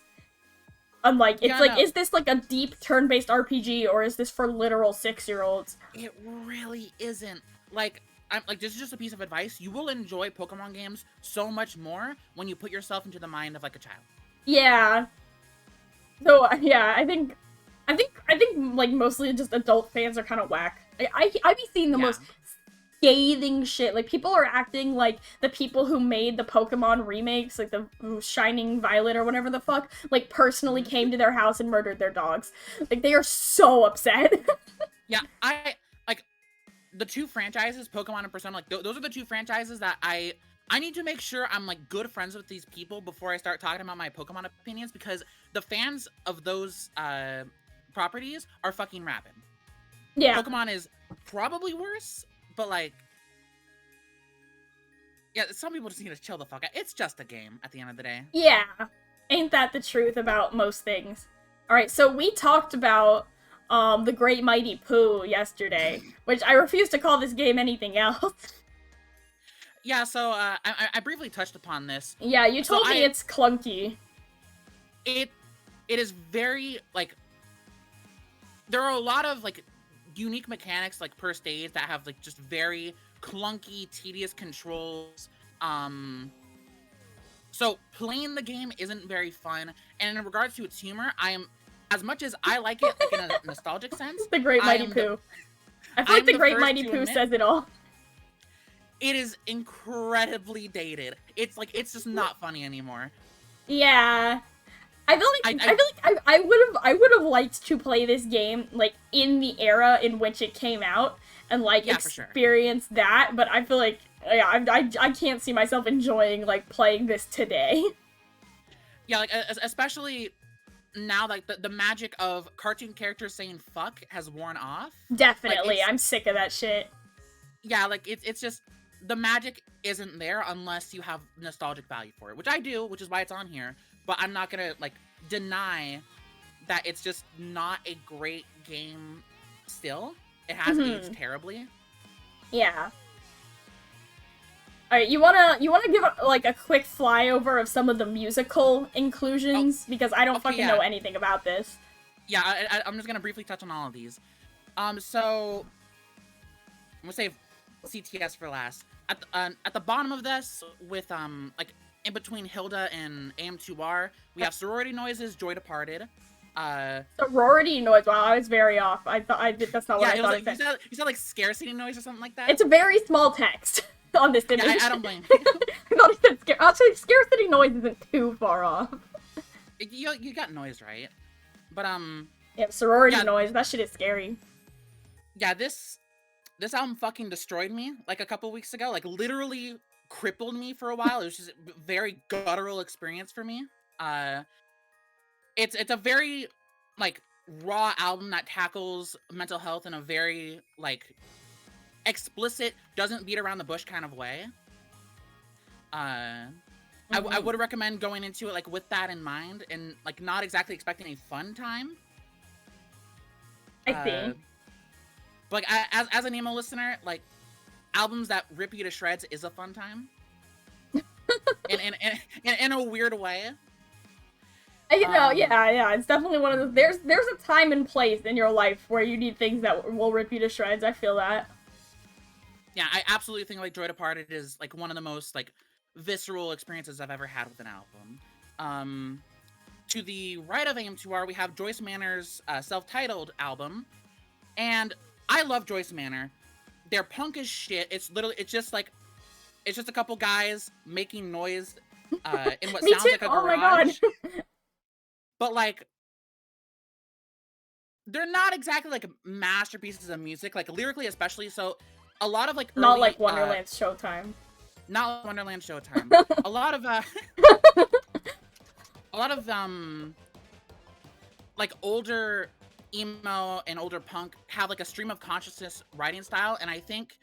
S1: Unlike, it's
S2: Yeah,
S1: like,
S2: no,
S1: is this like a deep turn-based RPG or is this for literal 6-year-olds?
S2: it really isn't. Like, I'm like, this is just a piece of advice. You will enjoy Pokemon games so much more when you put yourself into the mind of like a child.
S1: Yeah. So yeah, I think like mostly just adult fans are kind of whack. I be seeing the
S2: Yeah.
S1: most scathing shit. Like, people are acting like the people who made the Pokemon remakes, like the Shining Violet or whatever the fuck, like personally
S2: Mhm.
S1: came to their house and murdered their dogs. Like, they are so upset.
S2: Yeah, I like the two franchises, Pokemon and Persona. Like those are the two franchises that I need to make sure I'm like good friends with these people before I start talking about my Pokemon opinions, because the fans of those properties are fucking rabid.
S1: Yeah.
S2: Pokemon is probably worse, but like, yeah, some people just need to chill the fuck out. It's just a game at the end of the day.
S1: Yeah. Ain't that the truth about most things? Alright, so we talked about the Great Mighty Pooh yesterday, which I refuse to call this game anything else.
S2: Yeah, so I briefly touched upon this.
S1: Yeah, you told me it's clunky.
S2: It is very, like, there are a lot of, like, unique mechanics, like, per stage that have, like, just very clunky, tedious controls. So playing the game isn't very fun, and in regards to its humor, as much as I like it, like, in a nostalgic sense,
S1: The Great Mighty Pooh. I feel like the Great Mighty Pooh says it all.
S2: It is incredibly dated. It's like, it's just not funny anymore.
S1: Yeah. I feel like I would have liked to play this game like in the era in which it came out and like experience that, but I feel like I can't see myself enjoying like playing this today.
S2: Yeah, like especially now, like the magic of cartoon characters saying fuck has worn off.
S1: Definitely,
S2: like,
S1: I'm sick of that shit.
S2: Yeah, like it's just the magic isn't there unless you have nostalgic value for it, which I do, which is why it's on here. But I'm not gonna, like, deny that it's just not a great game still. It has aged terribly.
S1: Yeah. Alright, you wanna give, like, a quick flyover of some of the musical inclusions? Because I don't fucking know anything about this.
S2: Yeah, I'm just gonna briefly touch on all of these. So... I'm gonna save CTS for last. At the bottom of this, with, like, in between Hilda and AM2R, we have Sorority Noises, Joy Departed.
S1: Sorority Noise, wow, I was very off. That's not what I thought
S2: it said. You said, like, Scarcity Noise or something like that?
S1: It's a very small text on this image.
S2: Yeah, I don't blame you.
S1: I thought it said actually, Scarcity Noise isn't too far off.
S2: You got noise right. But,
S1: yeah, Sorority Noise, that shit is scary.
S2: Yeah, this album fucking destroyed me, like, a couple weeks ago. Like, literally crippled me for a while. It was just a very guttural experience for me. It's a very, like, raw album that tackles mental health in a very, like, explicit, doesn't beat around the bush kind of way. I would recommend going into it, like, with that in mind, and, like, not exactly expecting a fun time.
S1: I see.
S2: But, like, as an emo listener, like, albums that rip you to shreds is a fun time. in a weird way.
S1: You know, yeah, it's definitely one of those. There's a time and place in your life where you need things that will rip you to shreds. I feel that.
S2: Yeah, I absolutely think, like, Joy Departed is, like, one of the most, like, visceral experiences I've ever had with an album. To the right of AM2R, we have Joyce Manor's self-titled album, and I love Joyce Manor. They're punk as shit. It's just a couple guys making noise in what sounds like a garage.
S1: Oh my god.
S2: But, like, they're not exactly, like, masterpieces of music, like, lyrically especially. So a lot of, like, early,
S1: not like Wonderland's Showtime.
S2: Not like Wonderland's Showtime. a lot of like, older emo and older punk have, like, a stream of consciousness writing style, and I think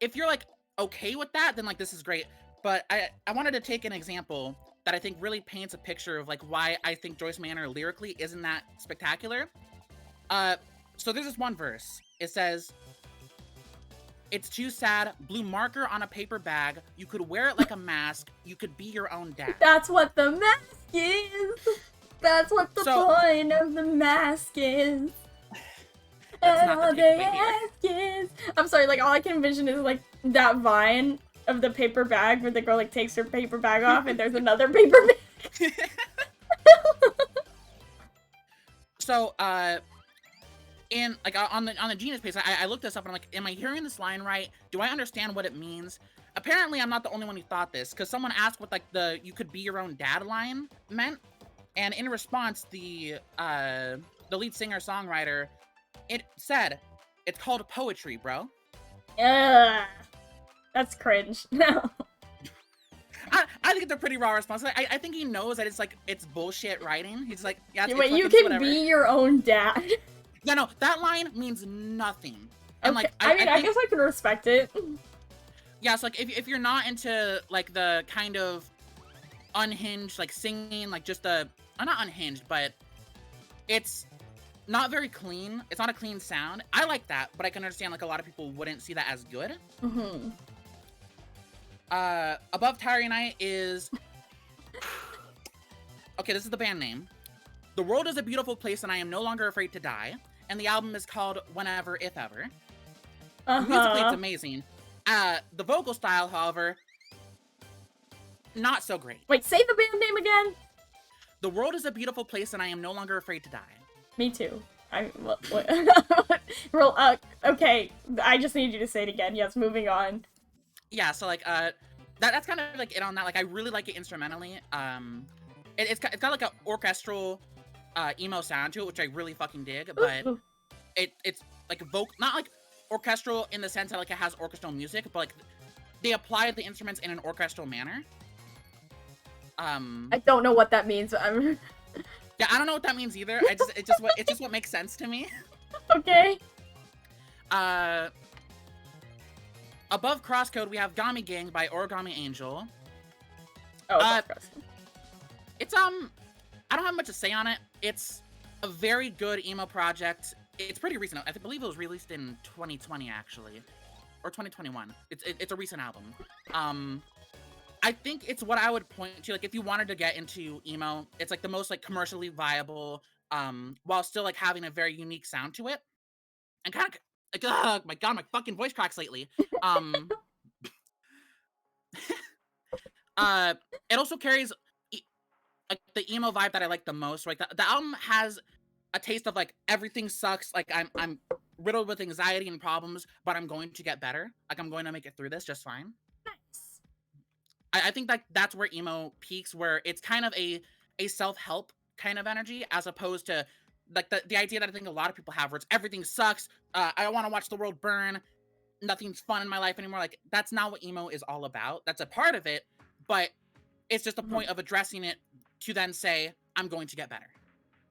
S2: if you're, like, okay with that, then, like, this is great. But I wanted to take an example that I think really paints a picture of, like, why I think Joyce Manor lyrically isn't that spectacular. So there's this one verse. It says, "It's too sad, blue marker on a paper bag, you could wear it like a mask, you could be your own dad."
S1: That's what the mask is! That's what the point of the mask is. And all they ask is... I'm sorry, like, all I can envision is, like, that Vine of the paper bag where the girl, like, takes her paper bag off and there's another paper bag.
S2: So, in, like, on the Genius page, I looked this up and I'm like, am I hearing this line right? Do I understand what it means? Apparently, I'm not the only one who thought this, because someone asked what, like, the "you could be your own dad" line meant. And in response, the lead singer-songwriter, it said, "It's called poetry, bro."
S1: That's cringe. No.
S2: I think it's a pretty raw response. I think he knows that it's bullshit writing. He's like, yeah,
S1: wait, you can be your own dad.
S2: Yeah, no, that line means nothing. And
S1: Okay.
S2: like
S1: I
S2: think
S1: guess I can respect it.
S2: yeah, so like if you're not into like the kind of unhinged like singing, like just the not unhinged, but it's not very clean. It's not a clean sound. I like that, but I can understand like a lot of people wouldn't see that as good.
S1: Mm-hmm.
S2: Above Tarry Night is okay, this is the band name. The world is a beautiful place and I am no longer afraid to die. And the album is called Whenever, If Ever. Musically, it's amazing. The vocal style, however, not so great.
S1: Wait, say the band name again?
S2: The world is a beautiful place and I am no longer afraid to die.
S1: Me too. Okay, I just need you to say it again. Yes, moving on.
S2: Yeah, so like, that's kind of like it on that. Like, I really like it instrumentally. It's got like an orchestral, emo sound to it, which I really fucking dig. But it's like not like orchestral in the sense that like it has orchestral music, but like they apply the instruments in an orchestral manner.
S1: I don't know what that means.
S2: Yeah, I don't know what that means either. It's just what makes sense to me.
S1: Okay.
S2: Above Crosscode, we have Gami Gang by Origami Angel.
S1: Oh, that's gross.
S2: It's I don't have much to say on it. It's a very good emo project. It's pretty recent. I believe it was released in 2020 actually, or 2021. It's a recent album. I think it's what I would point to, like, if you wanted to get into emo, it's like the most like commercially viable, while still like having a very unique sound to it, and kind of like, oh my god, my fucking voice cracks lately. It also carries like the emo vibe that I like the most. Like the album has a taste of like everything sucks. Like I'm riddled with anxiety and problems, but I'm going to get better. Like I'm going to make it through this just fine.
S1: Nice.
S2: I think that that's where emo peaks, where it's kind of a self-help kind of energy, as opposed to like the idea that I think a lot of people have, where it's everything sucks. I don't want to watch the world burn. Nothing's fun in my life anymore. Like that's not what emo is all about. That's a part of it, but it's just a point of addressing it to then say, I'm going to get better.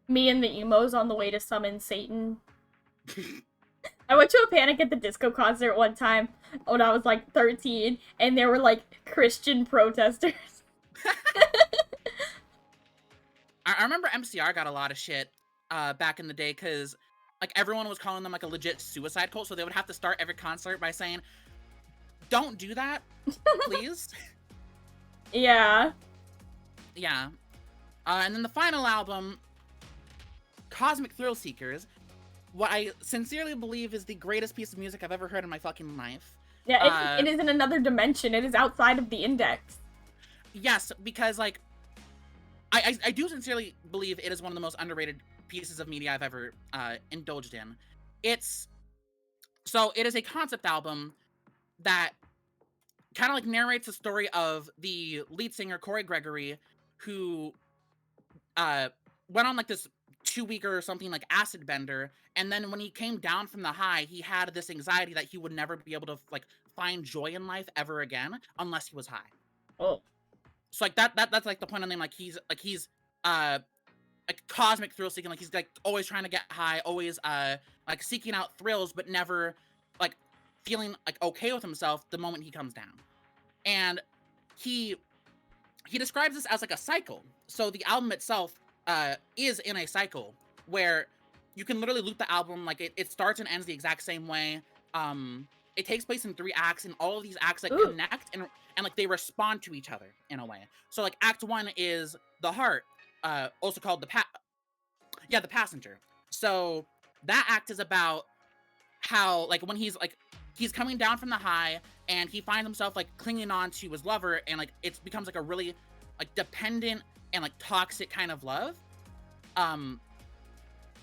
S1: Me and the emos on the way to summon Satan. I went to a Panic at the Disco concert one time when I was like 13, and there were like Christian protesters.
S2: I remember MCR got a lot of shit back in the day because like everyone was calling them like a legit suicide cult, so they would have to start every concert by saying, "Don't do that, please."
S1: Yeah.
S2: Yeah. And then the final album, Cosmic Thrill Seekers, what I sincerely believe is the greatest piece of music I've ever heard in my fucking life.
S1: Yeah, it is in another dimension. It is outside of the index.
S2: Yes, because like I do sincerely believe it is one of the most underrated pieces of media I've ever indulged in. It is a concept album that kind of like narrates the story of the lead singer Corey Gregory, who went on like this 2-week or something like acid bender, and then when he came down from the high, he had this anxiety that he would never be able to like find joy in life ever again unless he was high.
S1: Oh.
S2: So like that's like the point of the name. Like he's like cosmic thrill seeking. Like he's like always trying to get high, always like seeking out thrills, but never like feeling like okay with himself the moment he comes down. And he describes this as like a cycle. So the album itself is in a cycle where you can literally loop the album. Like it starts and ends the exact same way. It takes place in 3 acts, and all of these acts like connect and like they respond to each other in a way. So like Act 1 is the heart, also called the passenger. So that act is about how like when he's coming down from the high and he finds himself like clinging on to his lover, and like it becomes like a really like dependent and like toxic kind of love. And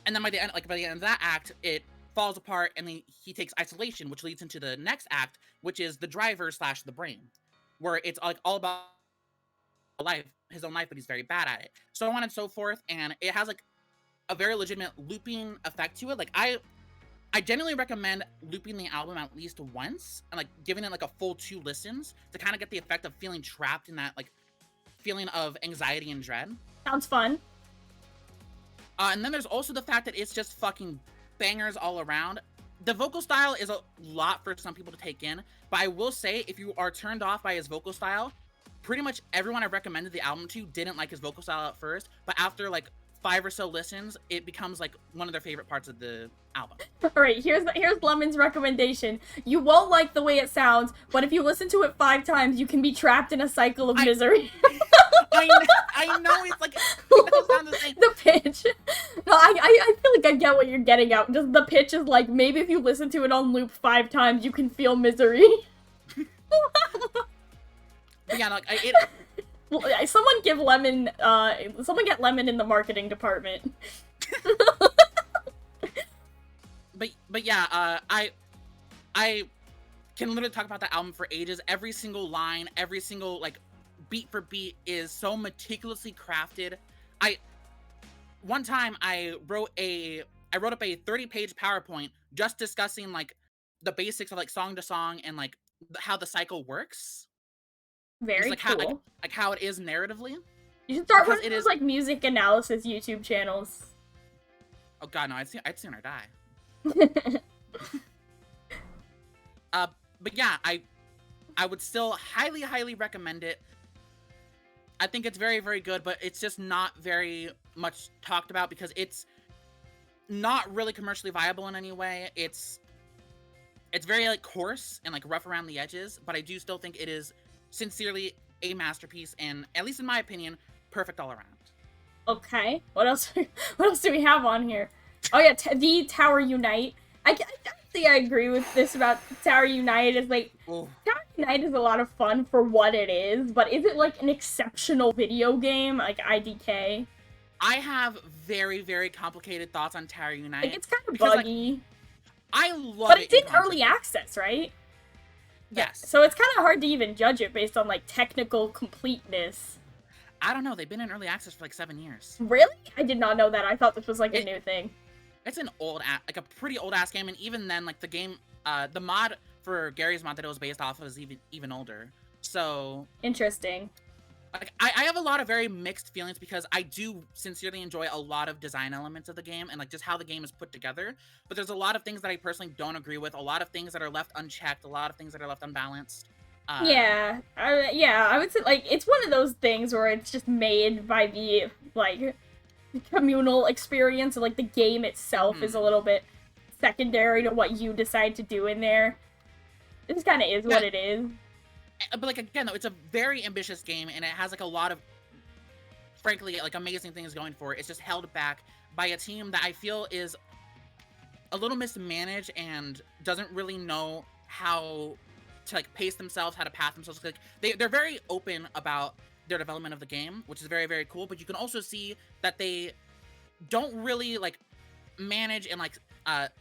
S2: then by the end of that act, it falls apart, and then he takes isolation, which leads into the next act, which is the driver / the brain, where it's like all about his own life, but he's very bad at it. So on and so forth, and it has like a very legitimate looping effect to it. Like I genuinely recommend looping the album at least once and like giving it like a full 2 listens to kind of get the effect of feeling trapped in that like feeling of anxiety and dread.
S1: Sounds fun.
S2: And then there's also the fact that it's just fucking bangers all around. the vocal style is a lot for some people to take in, but I will say if you are turned off by his vocal style, pretty much everyone I've recommended the album to didn't like his vocal style at first, but after like 5 or so listens, it becomes like one of their favorite parts of the album.
S1: Alright, here's Lemon's recommendation. You won't like the way it sounds, but if you listen to it 5 times, you can be trapped in a cycle of misery.
S2: I know it's like it doesn't sound the same.
S1: The pitch. No, I feel like I get what you're getting at. Just the pitch is like, maybe if you listen to it on loop 5 times, you can feel misery.
S2: But yeah, like
S1: someone give Lemon, someone get Lemon in the marketing department.
S2: But yeah, I can literally talk about the album for ages. Every single line, every single like beat for beat is so meticulously crafted. One time I wrote up a 30-page PowerPoint just discussing like the basics of like song to song and like how the cycle works.
S1: Very
S2: like
S1: cool.
S2: How it is narratively.
S1: You should start one of those like music analysis YouTube channels.
S2: Oh god, no! I'd sooner die. But yeah, I would still highly recommend it. I think it's very, very good, but it's just not very much talked about because it's not really commercially viable in any way. It's very like coarse and like rough around the edges, but I do still think it is sincerely a masterpiece and, at least in my opinion, perfect all around.
S1: Okay, what else do we have on here? Oh yeah, the Tower Unite. I think I agree with this about Tower Unite. Is like, Tower Unite is a lot of fun for what it is, but is it like an exceptional video game like IDK?
S2: I have very, very complicated thoughts on Tower Unite.
S1: Like, it's kind of buggy.
S2: Like, I love
S1: but
S2: it.
S1: But it's in early access, right?
S2: Yes.
S1: So it's kind of hard to even judge it based on like technical completeness.
S2: I don't know. They've been in early access for like 7 years.
S1: Really? I did not know that. I thought this was like a new thing.
S2: It's an like a pretty old ass game, and even then, like the game, the mod for Gary's mod that it was based off of is even older. So
S1: interesting.
S2: Like I have a lot of very mixed feelings because I do sincerely enjoy a lot of design elements of the game and like just how the game is put together. But there's a lot of things that I personally don't agree with. A lot of things that are left unchecked. A lot of things that are left unbalanced.
S1: Yeah, I would say like it's one of those things where it's just made by the like communal experience, and like the game itself is a little bit secondary to what you decide to do in there. It just kind of is what it is.
S2: But like again though, it's a very ambitious game and it has like a lot of frankly like amazing things going for it. It's just held back by a team that I feel is a little mismanaged and doesn't really know how to like pace themselves, how to path themselves. Like they're very open about their development of the game, which is very, very cool, but you can also see that they don't really like manage and like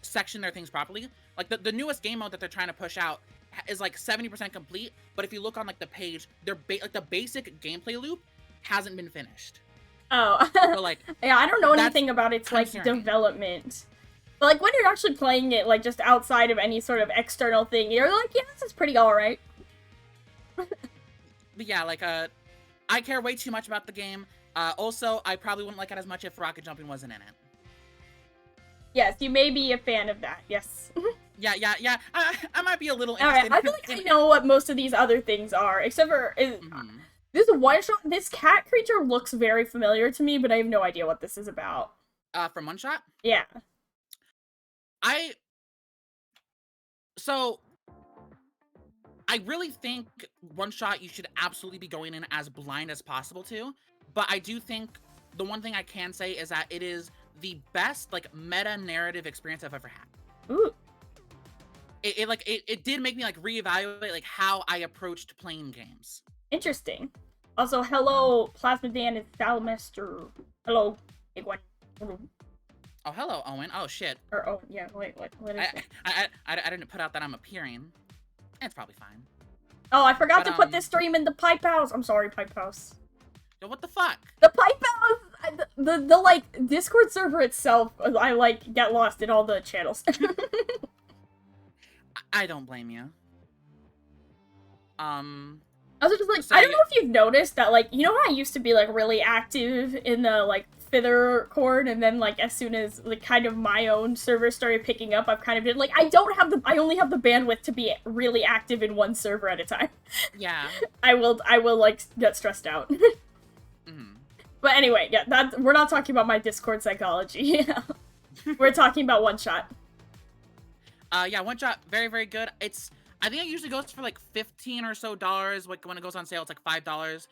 S2: section their things properly. Like the newest game mode that they're trying to push out is like 70% complete, but if you look on like the page, they're like the basic gameplay loop hasn't been finished.
S1: Oh.
S2: So, like,
S1: yeah, I don't know anything about its like development. But like when you're actually playing it like just outside of any sort of external thing, you're like, yeah, this is pretty alright.
S2: But yeah, like I care way too much about the game. Also, I probably wouldn't like it as much if rocket jumping wasn't in it.
S1: Yes, you may be a fan of that. Yes.
S2: Yeah. I might be a little
S1: interested. Alright, I feel like I know what most of these other things are, except for this one shot. This cat creature looks very familiar to me, but I have no idea what this is about.
S2: From One Shot?
S1: Yeah.
S2: So I really think One Shot you should absolutely be going in as blind as possible to, but I do think the one thing I can say is that it is the best like meta narrative experience I've ever had.
S1: Ooh.
S2: It did make me like reevaluate like how I approached playing games.
S1: Interesting. Also, hello, Plasma Dan and Salamester. Hello, big one.
S2: Oh, hello, Owen. Oh, shit.
S1: Or, oh, yeah, wait, what is it?
S2: I didn't put out that I'm appearing. It's probably fine.
S1: Oh, I forgot to put this stream in the Pipe House. I'm sorry, Pipe House.
S2: Yo, what the fuck?
S1: The Pipe House! The like, Discord server itself, I, like, get lost in all the channels.
S2: I don't blame you.
S1: Also, just, like, I don't know if you've noticed that, like, you know how I used to be, like, really active in the, like, Fither cord, and then like as soon as like kind of my own server started picking up, I've kind of been like I only have the bandwidth to be really active in one server at a time.
S2: Yeah.
S1: I will like get stressed out.
S2: Mm-hmm.
S1: But anyway, yeah, we're not talking about my Discord psychology. We're talking about One Shot.
S2: Yeah, One Shot, very, very good. I think it usually goes for like $15 or so. Like when it goes on sale, it's like $5.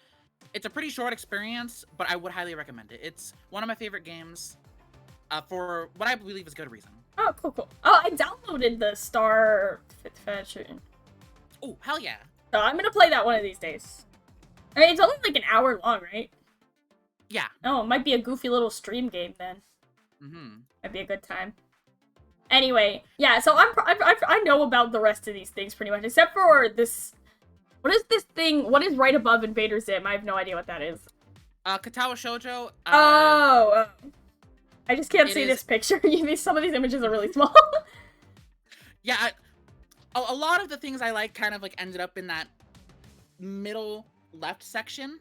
S2: It's a pretty short experience, but I would highly recommend it. It's one of my favorite games, for what I believe is good reason.
S1: Oh, cool. Oh, I downloaded the Star Fetch.
S2: Oh, hell yeah.
S1: So I'm gonna play that one of these days. I mean, it's only like an hour long, right?
S2: Yeah.
S1: Oh, it might be a goofy little stream game then.
S2: Mm-hmm.
S1: Might be a good time. Anyway, yeah, so I know about the rest of these things pretty much, except for this. What is this thing? What is right above Invader Zim? I have no idea what that is.
S2: Katawa Shoujo.
S1: I just can't see this picture. Some of these images are really small.
S2: Yeah, a lot of the things I like kind of like ended up in that middle left section.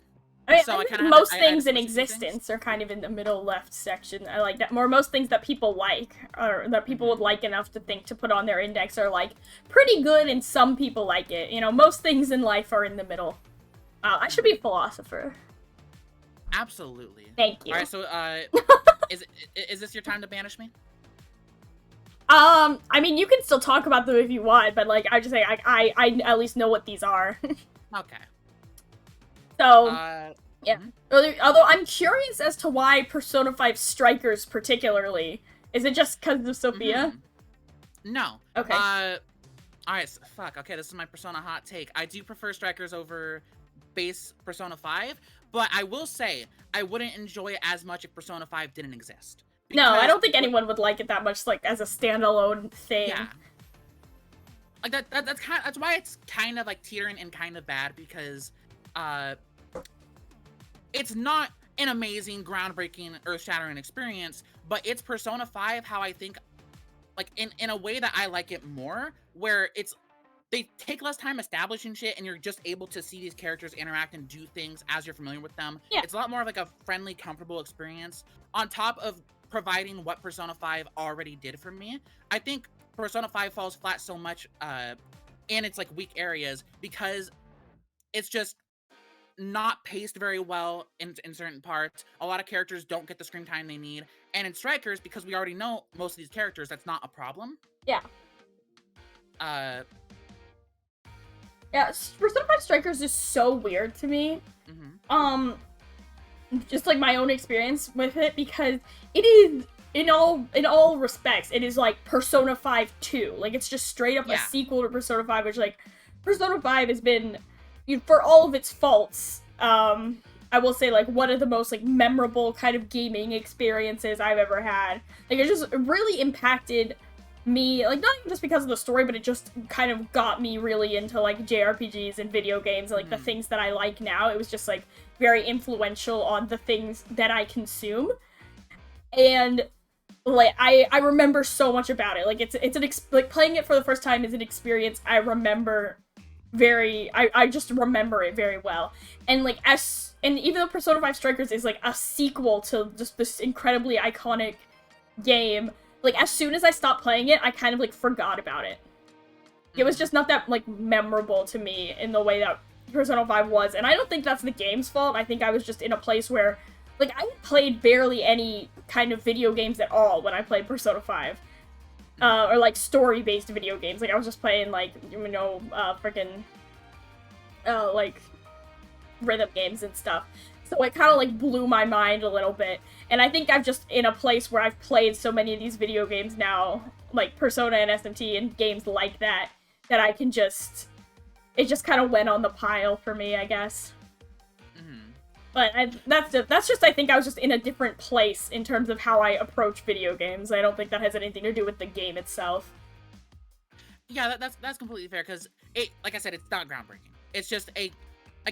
S1: I mean,
S2: so
S1: I think most things in existence are kind of in the middle left section. I like that more. Most things that people like, or that people would like enough to think to put on their index, are like pretty good, and some people like it. You know, most things in life are in the middle. I should be a philosopher.
S2: Absolutely.
S1: Thank you.
S2: All right, so is this your time to banish me?
S1: I mean, you can still talk about them if you want, but like I just say, I at least know what these are.
S2: Okay.
S1: So, yeah.
S2: Mm-hmm.
S1: Although I'm curious as to why Persona 5 Strikers particularly. Is it just because of Sophia?
S2: Mm-hmm. No.
S1: Okay.
S2: Alright, fuck. Okay, this is my Persona hot take. I do prefer Strikers over base Persona 5, but I will say, I wouldn't enjoy it as much if Persona 5 didn't exist.
S1: No, I don't think anyone would like it that much, like, as a standalone thing.
S2: Yeah. Like, that's why it's kind of, like, teetering and kind of bad, because, it's not an amazing, groundbreaking, earth-shattering experience, but it's Persona 5 how I think, like, in a way that I like it more, where they take less time establishing shit, and you're just able to see these characters interact and do things as you're familiar with them.
S1: Yeah.
S2: It's a lot more of, like, a friendly, comfortable experience, on top of providing what Persona 5 already did for me. I think Persona 5 falls flat so much, in its, like, weak areas, because it's just not paced very well in certain parts. A lot of characters don't get the screen time they need. And in Strikers, because we already know most of these characters, that's not a problem.
S1: Yeah. Yeah, Persona 5 Strikers is so weird to me.
S2: Mm-hmm.
S1: Just like my own experience with it, because it is, in all respects, it is like Persona 5 2. Like, it's just straight up a sequel to Persona 5, which, like, Persona 5 has been, for all of its faults, I will say, like, one of the most, like, memorable kind of gaming experiences I've ever had. Like, it just really impacted me, like, not even just because of the story, but it just kind of got me really into, like, JRPGs and video games, and, like, the things that I like now. It was just, like, very influential on the things that I consume. And, like, I remember so much about it. Like, like, playing it for the first time is an experience I remember I just remember it very well. And, like, and even though Persona 5 Strikers is, like, a sequel to just this incredibly iconic game, like, as soon as I stopped playing it, I kind of, like, forgot about it. It was just not that, like, memorable to me in the way that Persona 5 was. And I don't think that's the game's fault. I think I was just in a place where, like, I played barely any kind of video games at all when I played Persona 5. Or, like, story-based video games. Like, I was just playing, like, you know, freaking, like, rhythm games and stuff. So it kind of, like, blew my mind a little bit. And I think I'm just in a place where I've played so many of these video games now, like Persona and SMT and games like that, that I can just... It just kind of went on the pile for me, I guess. But that's just, I think I was just in a different place in terms of how I approach video games. I don't think that has anything to do with the game itself.
S2: Yeah, that's completely fair, because like I said, it's not groundbreaking. It's just like,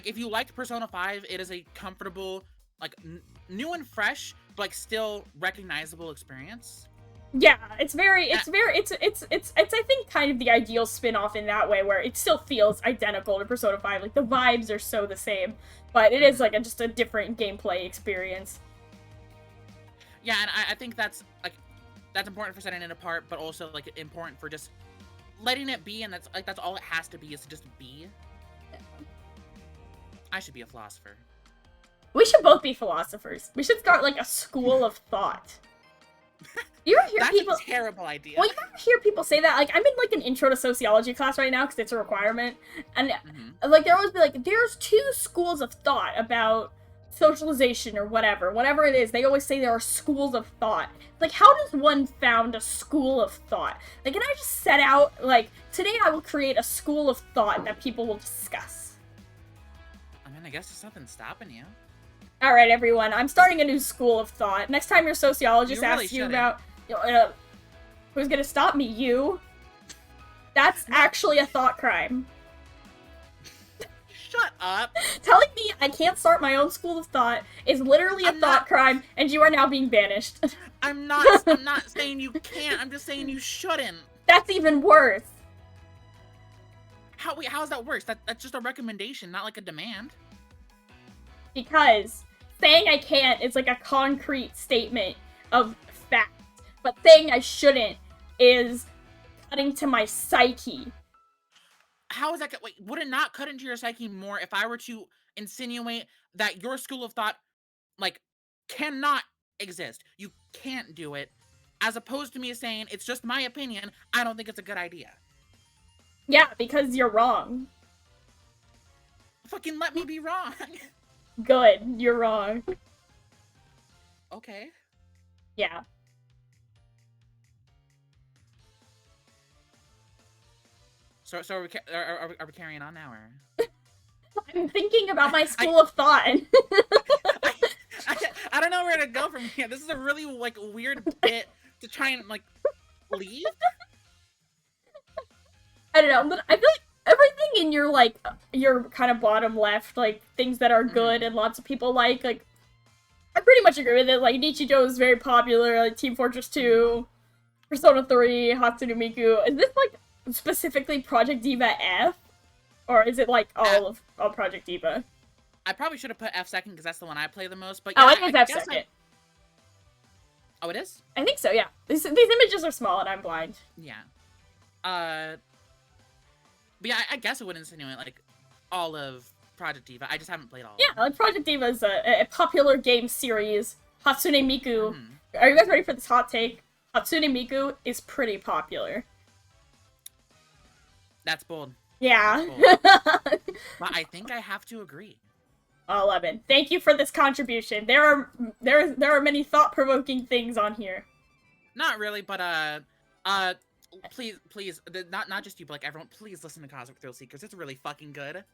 S2: if you liked Persona 5, it is a comfortable, like, new and fresh, but, like, still recognizable experience.
S1: Yeah, it's I think kind of the ideal spin-off in that way, where it still feels identical to Persona 5. Like, the vibes are so the same, but it is, like, just a different gameplay experience.
S2: Yeah, and I think that's like that's important for setting it apart, but also like important for just letting it be, and that's all it has to be is to just be. I should be a philosopher.
S1: We should both be philosophers. We should start like a school of thought. You ever hear
S2: That's
S1: people?
S2: a terrible idea.
S1: Well, you ever hear people say that? Like, I'm in like an intro to sociology class right now because it's a requirement, and like there always be like, there's 2 schools of thought about socialization or whatever it is. They always say there are schools of thought. Like, how does one found a school of thought? Like, can I just set out like today I will create a school of thought that people will discuss?
S2: I mean, I guess there's nothing stopping you.
S1: All right, everyone. I'm starting a new school of thought. Next time your sociologist asks you about, who's gonna stop me? You. That's actually a thought crime.
S2: Shut up.
S1: Telling me I can't start my own school of thought is literally a thought crime, and you are now being banished.
S2: I'm not saying you can't. I'm just saying you shouldn't.
S1: That's even worse.
S2: How is that worse? That's just a recommendation, not like a demand.
S1: Because saying I can't is like a concrete statement of fact, but saying I shouldn't is cutting to my psyche.
S2: How is that? Wait, would it not cut into your psyche more if I were to insinuate that your school of thought, like, cannot exist? You can't do it, as opposed to me saying it's just my opinion. I don't think it's a good idea.
S1: Yeah, because you're wrong.
S2: Fucking let me be wrong.
S1: Good, you're wrong.
S2: Okay.
S1: Yeah.
S2: So are we carrying on now, or?
S1: I'm thinking about my school of thought.
S2: I don't know where to go from here. This is a really like weird bit to try and like leave.
S1: I don't know, but I feel like everything in your like your kind of bottom left, like things that are good and lots of people like I pretty much agree with it. Like Nichijou is very popular, like Team Fortress 2, Persona 3, Hatsune Miku. Is this like specifically Project Diva F? Or is it like all Project Diva?
S2: I probably should have put F second because that's the one I play the most, but
S1: yeah,
S2: oh,
S1: it is F second.
S2: Oh, it is?
S1: I think so, yeah. These images are small and I'm blind.
S2: Yeah. But yeah, I guess it would insinuate like all of Project Diva. I just haven't played all of them.
S1: Yeah, like Project Diva is a popular game series. Hatsune Miku. Are you guys ready for this hot take? Hatsune Miku is pretty popular.
S2: That's bold.
S1: Yeah.
S2: That's bold. But I think I have to agree.
S1: Oh, Lemon, thank you for this contribution. There are many thought-provoking things on here.
S2: Not really, but please, not just you, but like everyone, please listen to Cosmic Thrill Seekers. It's really fucking good.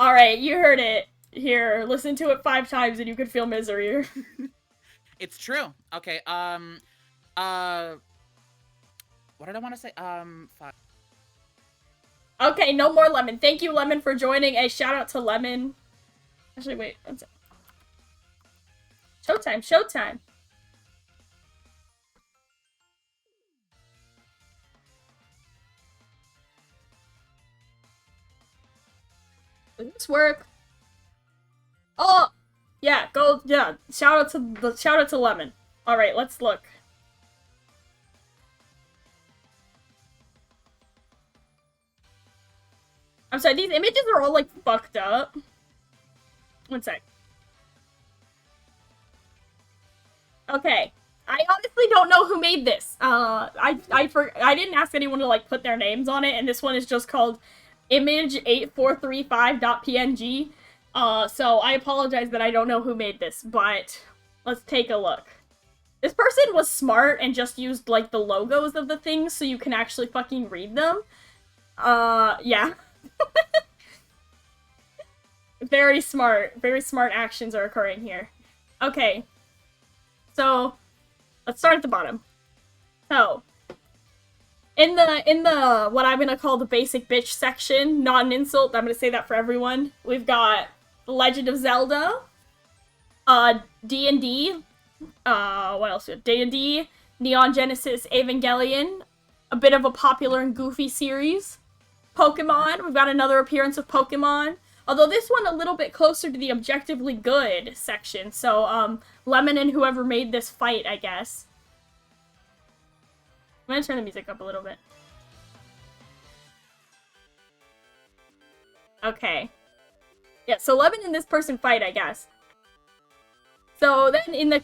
S1: All right, you heard it. Here, listen to it 5 times and you could feel misery.
S2: It's true. Okay. What did I want to say? Fuck.
S1: Okay, no more Lemon. Thank you, Lemon, for joining. A shout out to Lemon. Actually, wait. Showtime, showtime. Does this work? Oh, yeah, go, yeah. Shout out to Lemon. All right, let's look. I'm sorry, these images are all like fucked up. One sec. Okay. I honestly don't know who made this. I didn't ask anyone to like put their names on it, and this one is just called image8435.png. So I apologize that I don't know who made this, but let's take a look. This person was smart and just used like the logos of the things so you can actually fucking read them. Yeah. Very smart actions are occurring here. Okay. So, let's start at the bottom. So, in the what I'm gonna call the basic bitch section, not an insult, I'm gonna say that for everyone. We've got The Legend of Zelda, D&D, what else? D&D, Neon Genesis Evangelion, a bit of a popular and goofy series. Pokemon, we've got another appearance of Pokemon. Although this one a little bit closer to the objectively good section. So, Lemon and whoever made this fight, I guess. I'm gonna turn the music up a little bit. Okay. Yeah, so Lemon and this person fight, I guess. So then in the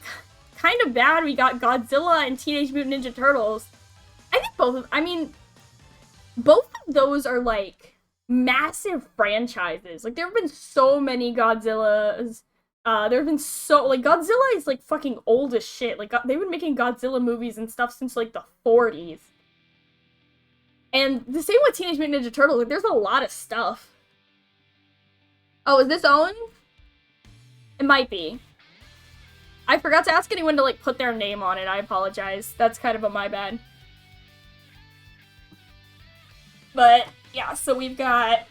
S1: kind of bad, we got Godzilla and Teenage Mutant Ninja Turtles. I think both of those are, like, massive franchises. Like, there have been so many Godzillas. There have been like, Godzilla is, like, fucking old as shit. Like, they've been making Godzilla movies and stuff since, like, the 40s. And the same with Teenage Mutant Ninja Turtles. Like, there's a lot of stuff. Oh, is this Owen? It might be. I forgot to ask anyone to, like, put their name on it. I apologize. That's kind of my bad. But, yeah, so we've got...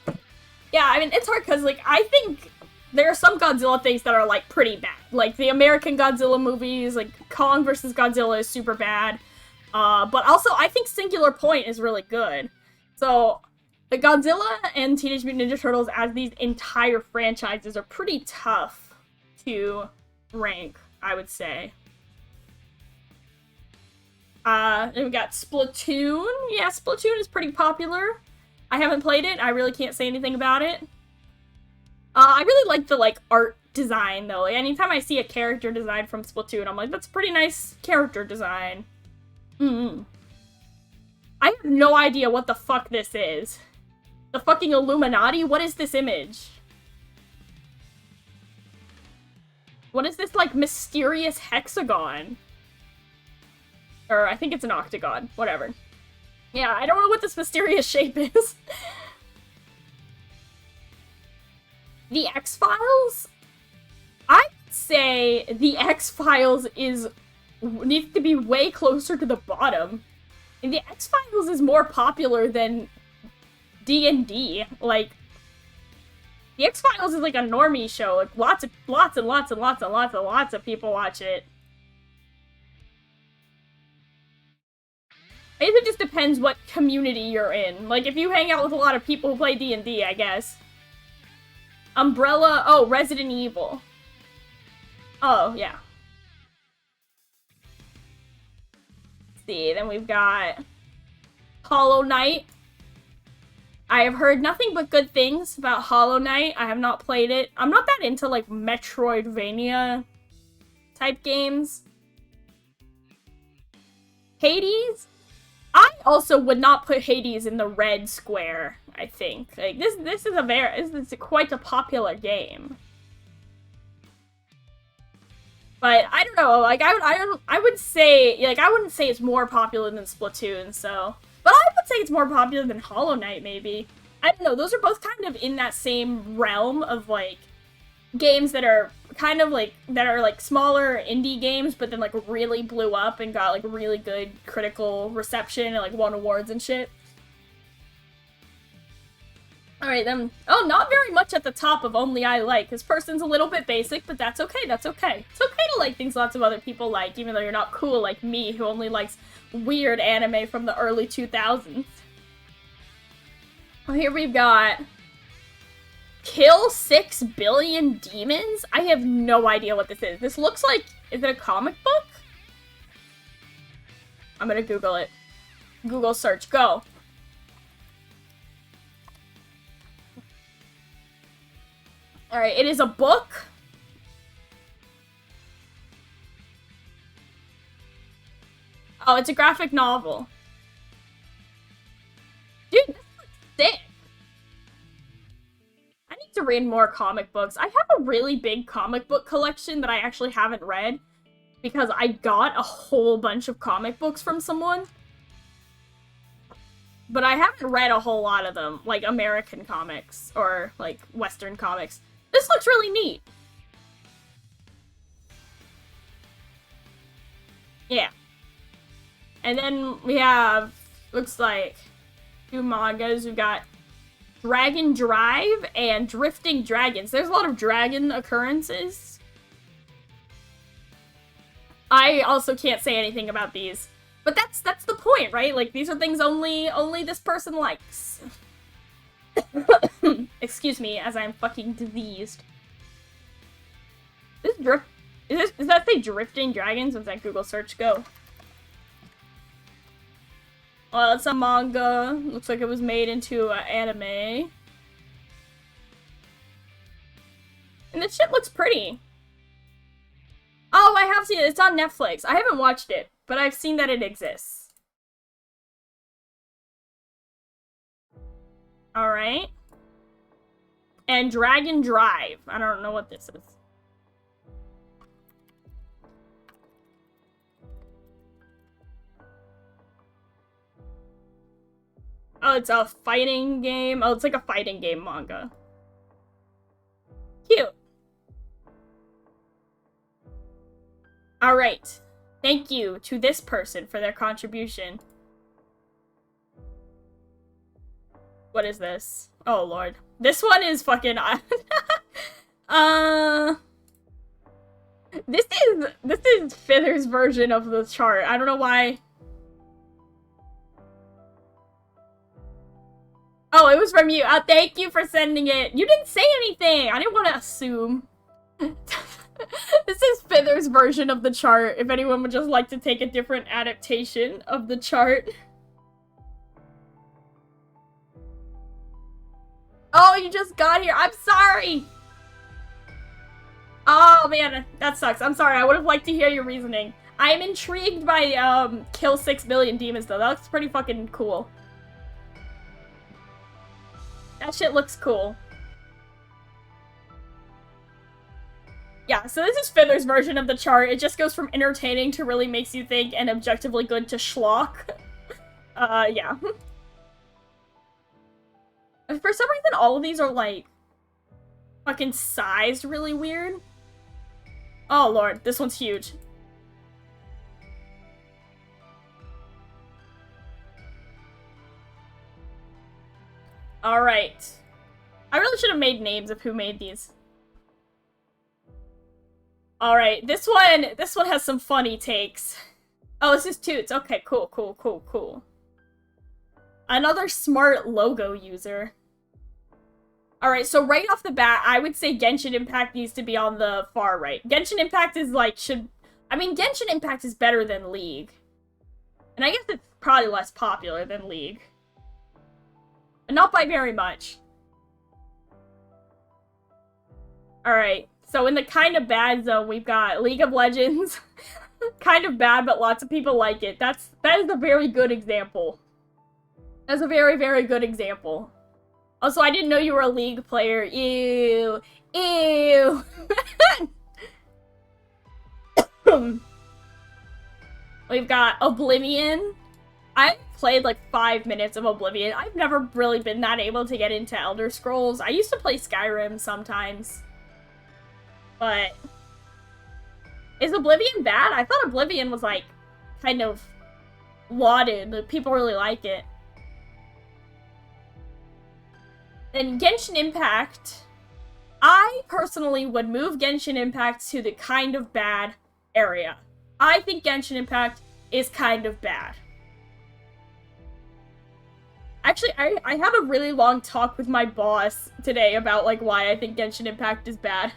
S1: Yeah, I mean, it's hard because, like, I think there are some Godzilla things that are, like, pretty bad. Like, the American Godzilla movies, like, Kong vs. Godzilla is super bad. But also, I think Singular Point is really good. So, the Godzilla and Teenage Mutant Ninja Turtles as these entire franchises are pretty tough to rank, I would say. Then we got Splatoon. Yeah, Splatoon is pretty popular. I haven't played it. I really can't say anything about it. I really like the, like, art design, though. Like, anytime I see a character design from Splatoon, I'm like, that's a pretty nice character design. I have no idea what the fuck this is. The fucking Illuminati? What is this image? What is this, like, mysterious hexagon? Or, I think it's an octagon. Whatever. Yeah, I don't know what this mysterious shape is. The X-Files? I'd say the X-Files needs to be way closer to the bottom. And the X-Files is more popular than D&D. Like, the X-Files is like a normie show. Like, lots of people watch it. I guess it just depends what community you're in. Like, if you hang out with a lot of people who play D&D, I guess. Umbrella, oh, Resident Evil. Oh, yeah. Let's see, then we've got Hollow Knight. I have heard nothing but good things about Hollow Knight. I have not played it. I'm not that into, like, Metroidvania type games. Hades? I also would not put Hades in the red square, I think. Like, this is quite a popular game. But, I don't know, like, I would say, like, I wouldn't say it's more popular than Splatoon, so... But I would say it's more popular than Hollow Knight, maybe. I don't know, those are both kind of in that same realm of, like, games that are kind of, like, smaller indie games, but then, like, really blew up and got, like, really good critical reception and, like, won awards and shit. Alright, then. Oh, not very much at the top of Only I Like. This person's a little bit basic, but that's okay, that's okay. It's okay to like things lots of other people like, even though you're not cool like me, who only likes weird anime from the early 2000s. Well, here we've got... Kill 6 billion demons? I have no idea what this is. This looks like... Is it a comic book? I'm gonna Google it. Google search, go. Alright, it is a book. Oh, it's a graphic novel. Dude, this looks sick. I need to read more comic books. I have a really big comic book collection that I actually haven't read because I got a whole bunch of comic books from someone. But I haven't read a whole lot of them, like American comics or like Western comics. This looks really neat. Yeah. And then we have, looks like, 2 mangas. We've got Dragon Drive and Drifting Dragons. There's a lot of dragon occurrences. I also can't say anything about these. But that's the point, right? Like, these are things only this person likes. Excuse me, as I'm fucking diseased. This drift... Does that say Drifting Dragons? What's that Google search? Go. Well, it's a manga. Looks like it was made into an anime. And this shit looks pretty. Oh, I have seen it. It's on Netflix. I haven't watched it, but I've seen that it exists. Alright. And Dragon Drive. I don't know what this is. Oh, it's a fighting game. Oh, it's like a fighting game manga. Cute. Alright. Thank you to this person for their contribution. What is this? Oh, Lord. This one is fucking... This is Fither's version of the chart. I don't know why... Oh, it was from you. Thank you for sending it. You didn't say anything. I didn't want to assume. This is Fither's version of the chart, if anyone would just like to take a different adaptation of the chart. Oh, you just got here. I'm sorry. Oh, man. That sucks. I'm sorry. I would have liked to hear your reasoning. I'm intrigued by, kill 6 billion demons, though. That looks pretty fucking cool. That shit looks cool. Yeah, so this is Fither's version of the chart. It just goes from entertaining to really makes you think and objectively good to schlock. Yeah. For some reason, all of these are, like, fucking sized really weird. Oh, Lord. This one's huge. Alright. I really should have made names of who made these. Alright, this one has some funny takes. Oh, this is Toots. Okay, cool, cool, cool, cool. Another smart logo user. Alright, so right off the bat, I would say Genshin Impact needs to be on the far right. Genshin Impact is like, I mean, Genshin Impact is better than League. And I guess it's probably less popular than League. But not by very much. Alright, so in the kind of bad zone, we've got League of Legends. Kind of bad, but lots of people like it. That is a very good example. That's a very, very good example. Also, I didn't know you were a League player. Ew. Ew. We've got Oblivion. I played like 5 minutes of Oblivion. I've never really been that able to get into Elder Scrolls. I used to play Skyrim sometimes. But is Oblivion bad? I thought Oblivion was like kind of lauded. People really like it. And Genshin Impact, I personally would move Genshin Impact to the kind of bad area. I think Genshin Impact is kind of bad. Actually, I had a really long talk with my boss today about, like, why I think Genshin Impact is bad.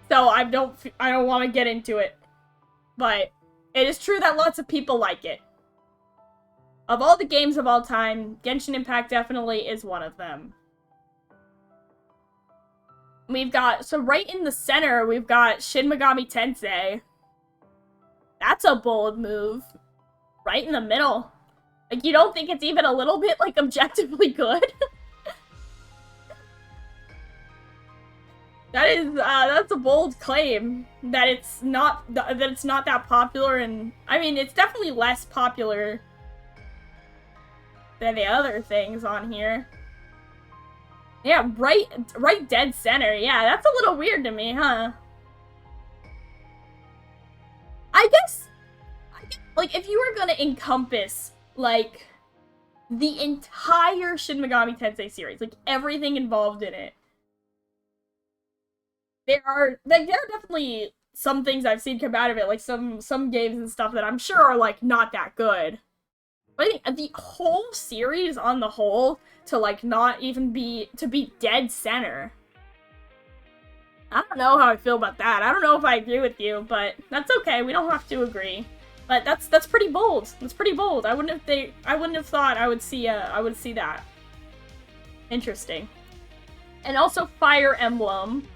S1: So I don't want to get into it. But it is true that lots of people like it. Of all the games of all time, Genshin Impact definitely is one of them. We've got, so right in the center, we've got Shin Megami Tensei. That's a bold move. Right in the middle. Like, you don't think it's even a little bit, like, objectively good? That's a bold claim. That it's not that popular, and, I mean, it's definitely less popular than the other things on here. Yeah, right dead center. Yeah, that's a little weird to me, huh? I guess, like, if you were gonna encompass, like, the entire Shin Megami Tensei series, like, everything involved in it, there are definitely some things I've seen come out of it, like, some games and stuff that I'm sure are, like, not that good. I think the whole series on the whole to like not even be dead center. I don't know how I feel about that. I don't know if I agree with you, but that's okay. We don't have to agree. But that's pretty bold. That's pretty bold. I wouldn't have thought I would see that. Interesting. And also Fire Emblem.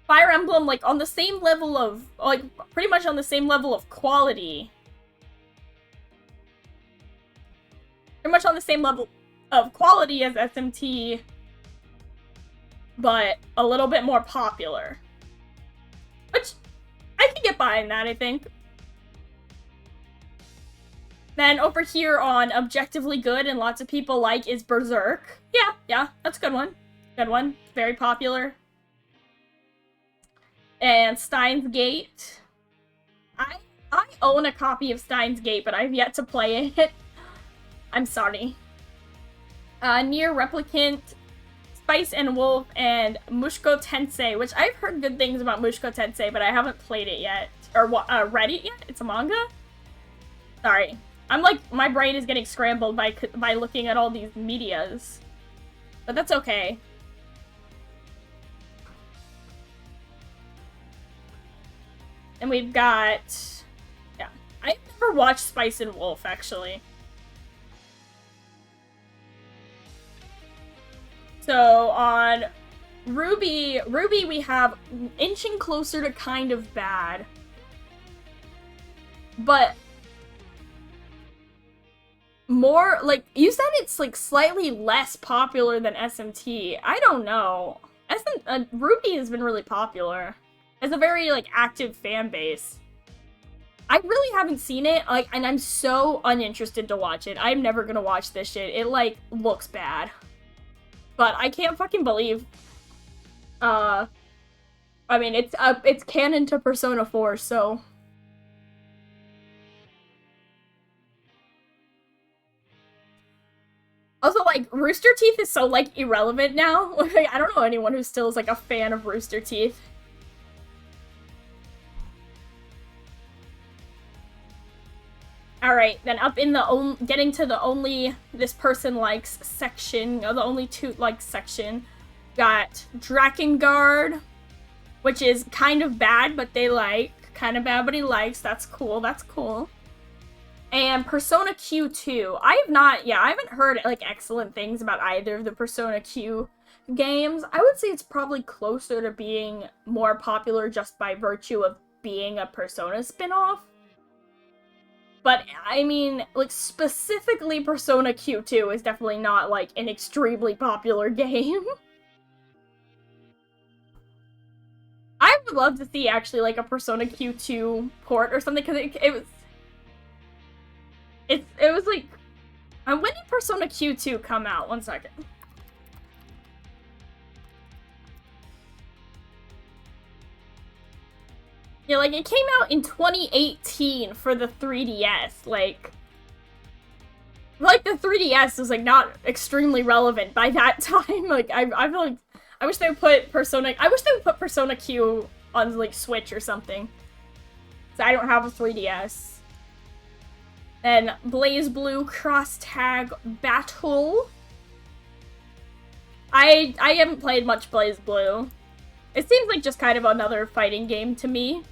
S1: Fire Emblem, like, on the same level of, like, pretty much on the same level of quality. Pretty much on the same level of quality as SMT, but a little bit more popular. Which, I can get behind that, I think. Then over here on Objectively Good and lots of people like is Berserk. Yeah, that's a good one. Good one. Very popular. And Steins Gate. I own a copy of Steins Gate, but I've yet to play it. I'm sorry. Nier Replicant, Spice and Wolf, and Mushoku Tensei, which I've heard good things about Mushoku Tensei, but I haven't played it yet. Or read it yet? It's a manga? Sorry. I'm like, my brain is getting scrambled by looking at all these medias. But that's okay. And we've got... yeah. I've never watched Spice and Wolf, actually. So, on Ruby we have inching closer to kind of bad. But... more, like, you said it's, like, slightly less popular than SMT. I don't know. Ruby has been really popular. It's a very, like, active fan base. I really haven't seen it, like, and I'm so uninterested to watch it. I'm never gonna watch this shit. It, like, looks bad. But I can't fucking believe, I mean, it's canon to Persona 4, so... Also, like, Rooster Teeth is so, like, irrelevant now. Like, I don't know anyone who still is, like, a fan of Rooster Teeth. Alright, then up in the getting to the only this person likes section, the only two likes section, got Drakengard, which is kind of bad, but they like. Kind of bad, but he likes. That's cool, that's cool. And Persona Q2. I haven't heard, like, excellent things about either of the Persona Q games. I would say it's probably closer to being more popular just by virtue of being a Persona spin-off. But, I mean, like, specifically Persona Q2 is definitely not, like, an extremely popular game. I would love to see, actually, like, a Persona Q2 port or something, because it was, like... when did Persona Q2 come out? One second. Yeah, like, it came out in 2018 for the 3DS, like, the 3DS was, like, not extremely relevant by that time. Like, I feel like, I wish they would put Persona Q on, like, Switch or something. So I don't have a 3DS. Then Blaze Blue Cross Tag Battle. I haven't played much Blaze Blue. It seems like just kind of another fighting game to me.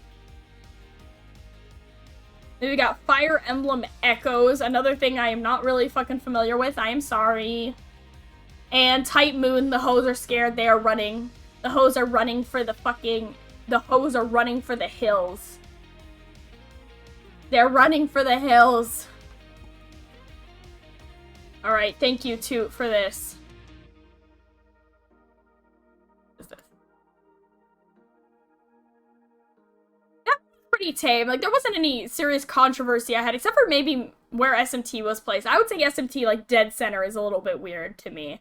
S1: Then we got Fire Emblem Echoes, another thing I am not really fucking familiar with. I am sorry. And Type Moon, the hoes are scared. They are running. The hoes are running for the fucking... The hoes are running for the hills. They're running for the hills. Alright, thank you, Toot, for this. What is this? Yeah, pretty tame. Like, there wasn't any serious controversy I had, except for maybe where SMT was placed. I would say SMT, like, dead center is a little bit weird to me.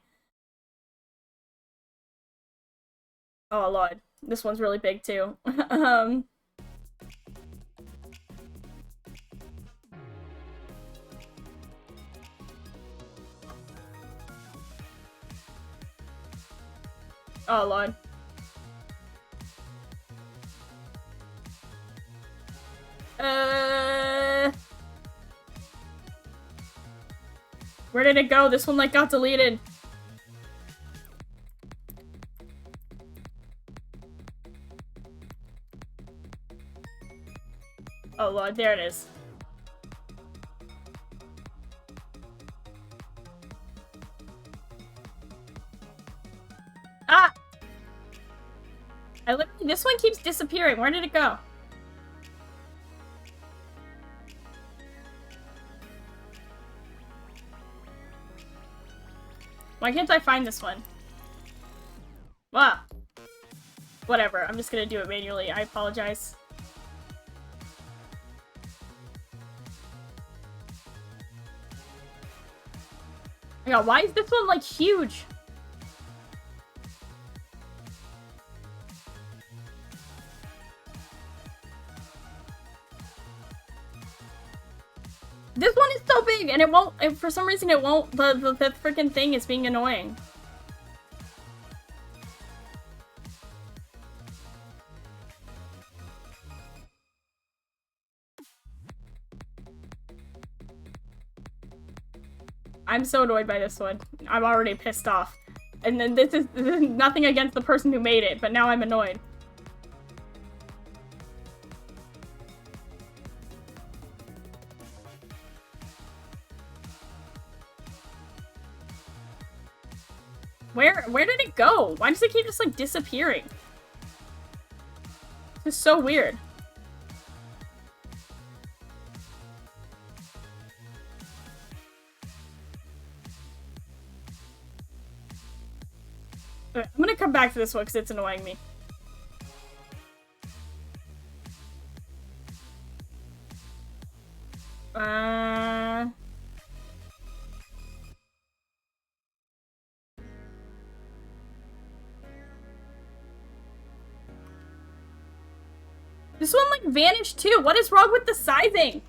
S1: Oh, Lord. This one's really big, too. Oh, Lord. Where did it go? This one, like, got deleted. Oh, Lord, there it is. Ah! This one keeps disappearing. Where did it go? Why can't I find this one? Wow. Whatever, I'm just gonna do it manually. I apologize. Oh my god, why is this one, like, huge? This one is so big, and it won't, and for some reason it won't, the freaking thing is being annoying. I'm so annoyed by this one. I'm already pissed off. And then this is nothing against the person who made it, but now I'm annoyed. Where did it go? Why does it keep just, like, disappearing? This is so weird. I'm gonna come back to this one because it's annoying me. This one, like, vanished too. What is wrong with the sizing?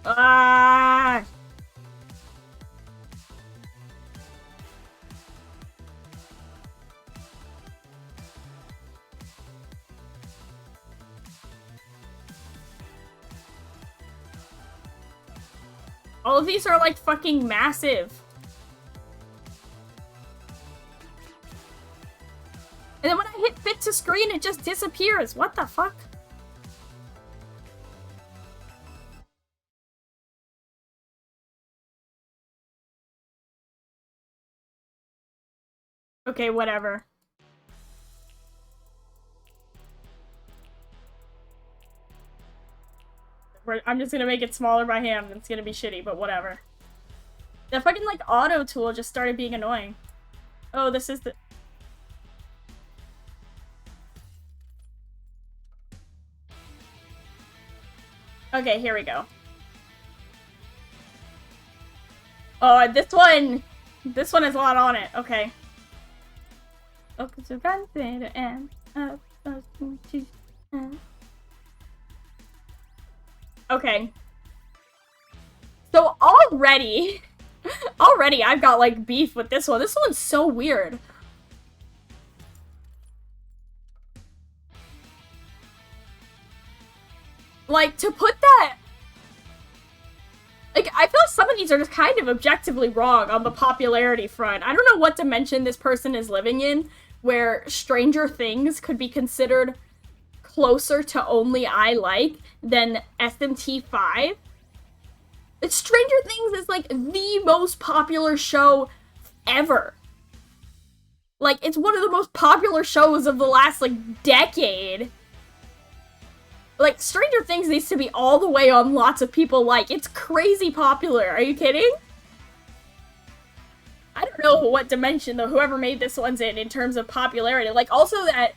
S1: Ah! All of these are, like, fucking massive. And then when I hit fit to screen, it just disappears. What the fuck? Okay, whatever. I'm just gonna make it smaller by hand. It's gonna be shitty, but whatever. The fucking, like, auto tool just started being annoying. Oh, this is the... Okay, here we go. Oh, this one has a lot on it. Okay. Okay. So already I've got, like, beef with this one. This one's so weird. Like, to put that... Like, I feel like some of these are just kind of objectively wrong on the popularity front. I don't know what dimension this person is living in, where Stranger Things could be considered closer to Only I Like than SMT 5. Stranger Things is, like, the most popular show ever. Like, it's one of the most popular shows of the last, like, decade. Like, Stranger Things needs to be all the way on lots of people like. It's crazy popular. Are you kidding? I don't know what dimension, though, whoever made this one's in terms of popularity. Like, also that...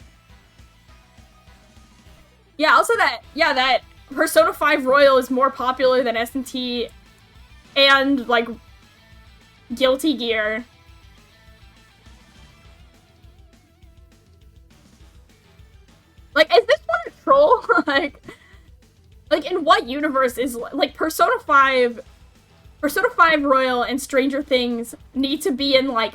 S1: Yeah, also that... Yeah, that Persona 5 Royal is more popular than SMT and, like, Guilty Gear. Like, is this one a troll? like, in what universe is, like, Persona 5 Persona 5 Royal and Stranger Things need to be in, like,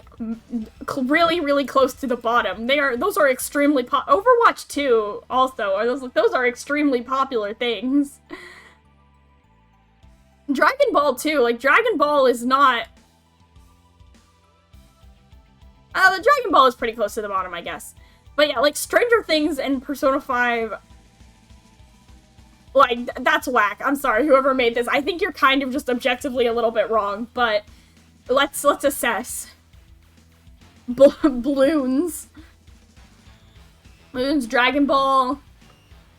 S1: really, really close to the bottom. Those are extremely Overwatch 2, also, those are extremely popular things. Dragon Ball, too. Like, Dragon Ball is not... the Dragon Ball is pretty close to the bottom, I guess. But yeah, like, Stranger Things and Persona 5... Like, that's whack. I'm sorry, whoever made this. I think you're kind of just objectively a little bit wrong, but let's assess. Bloons. Bloons, Dragon Ball.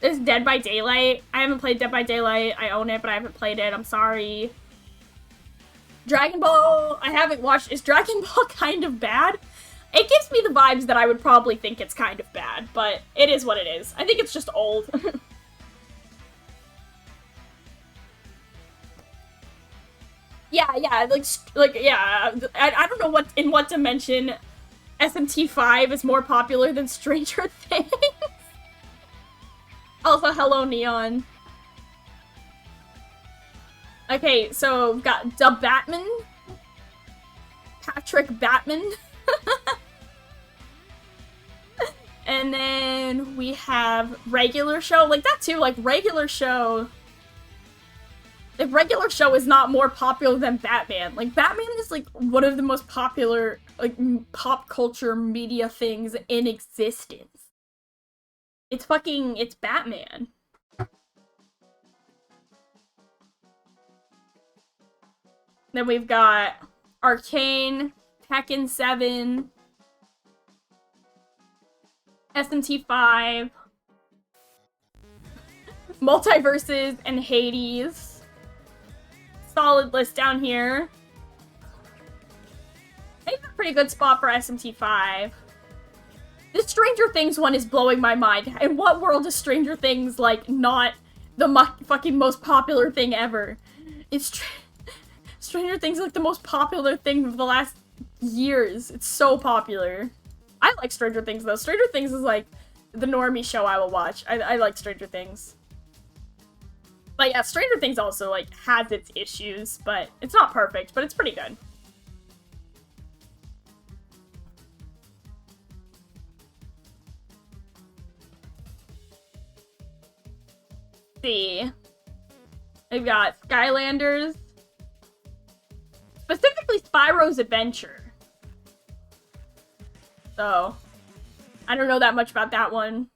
S1: This is Dead by Daylight. I haven't played Dead by Daylight. I own it, but I haven't played it. I'm sorry. Dragon Ball, I haven't watched. Is Dragon Ball kind of bad? It gives me the vibes that I would probably think it's kind of bad, but it is what it is. I think it's just old. Yeah, yeah, I don't know in what dimension SMT5 is more popular than Stranger Things. Also, hello, Neon. Okay, so we've got the Batman. Patrick Batman. And then we have regular show. Like, that too, like, regular show... Like, regular show is not more popular than Batman. Like, Batman is, like, one of the most popular, like, pop culture media things in existence. It's Batman. Then we've got Arcane, Tekken 7, SMT5, Multiverses, and Hades. Solid list down here. I think a pretty good spot for SMT5. This Stranger Things one is blowing my mind. In what world is Stranger Things, like, not the fucking most popular thing ever? Stranger Things is, like, the most popular thing of the last years. It's so popular. I like Stranger Things, though. Stranger Things is, like, the normie show I will watch. I like Stranger Things. But yeah, Stranger Things also, like, has its issues, but it's not perfect, but it's pretty good. Let's see. We've got Skylanders. Specifically Spyro's Adventure. So, I don't know that much about that one.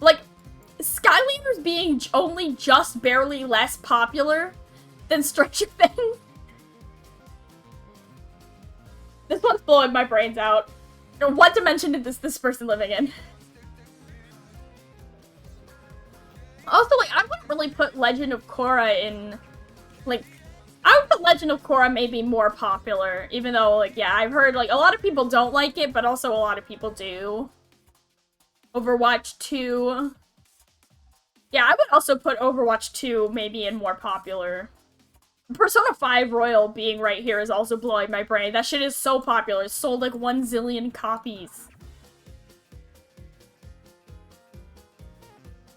S1: Like, Skylanders being only just barely less popular than Stranger Things. This one's blowing my brains out. What dimension did this person living in? Also, like, I wouldn't really put Legend of Korra in, like, I would put Legend of Korra maybe more popular, even though, like, yeah, I've heard, like, a lot of people don't like it, but also a lot of people do. Overwatch 2. Yeah, I would also put Overwatch 2 maybe in more popular. Persona 5 Royal being right here is also blowing my brain. That shit is so popular. It's sold like 1 zillion copies.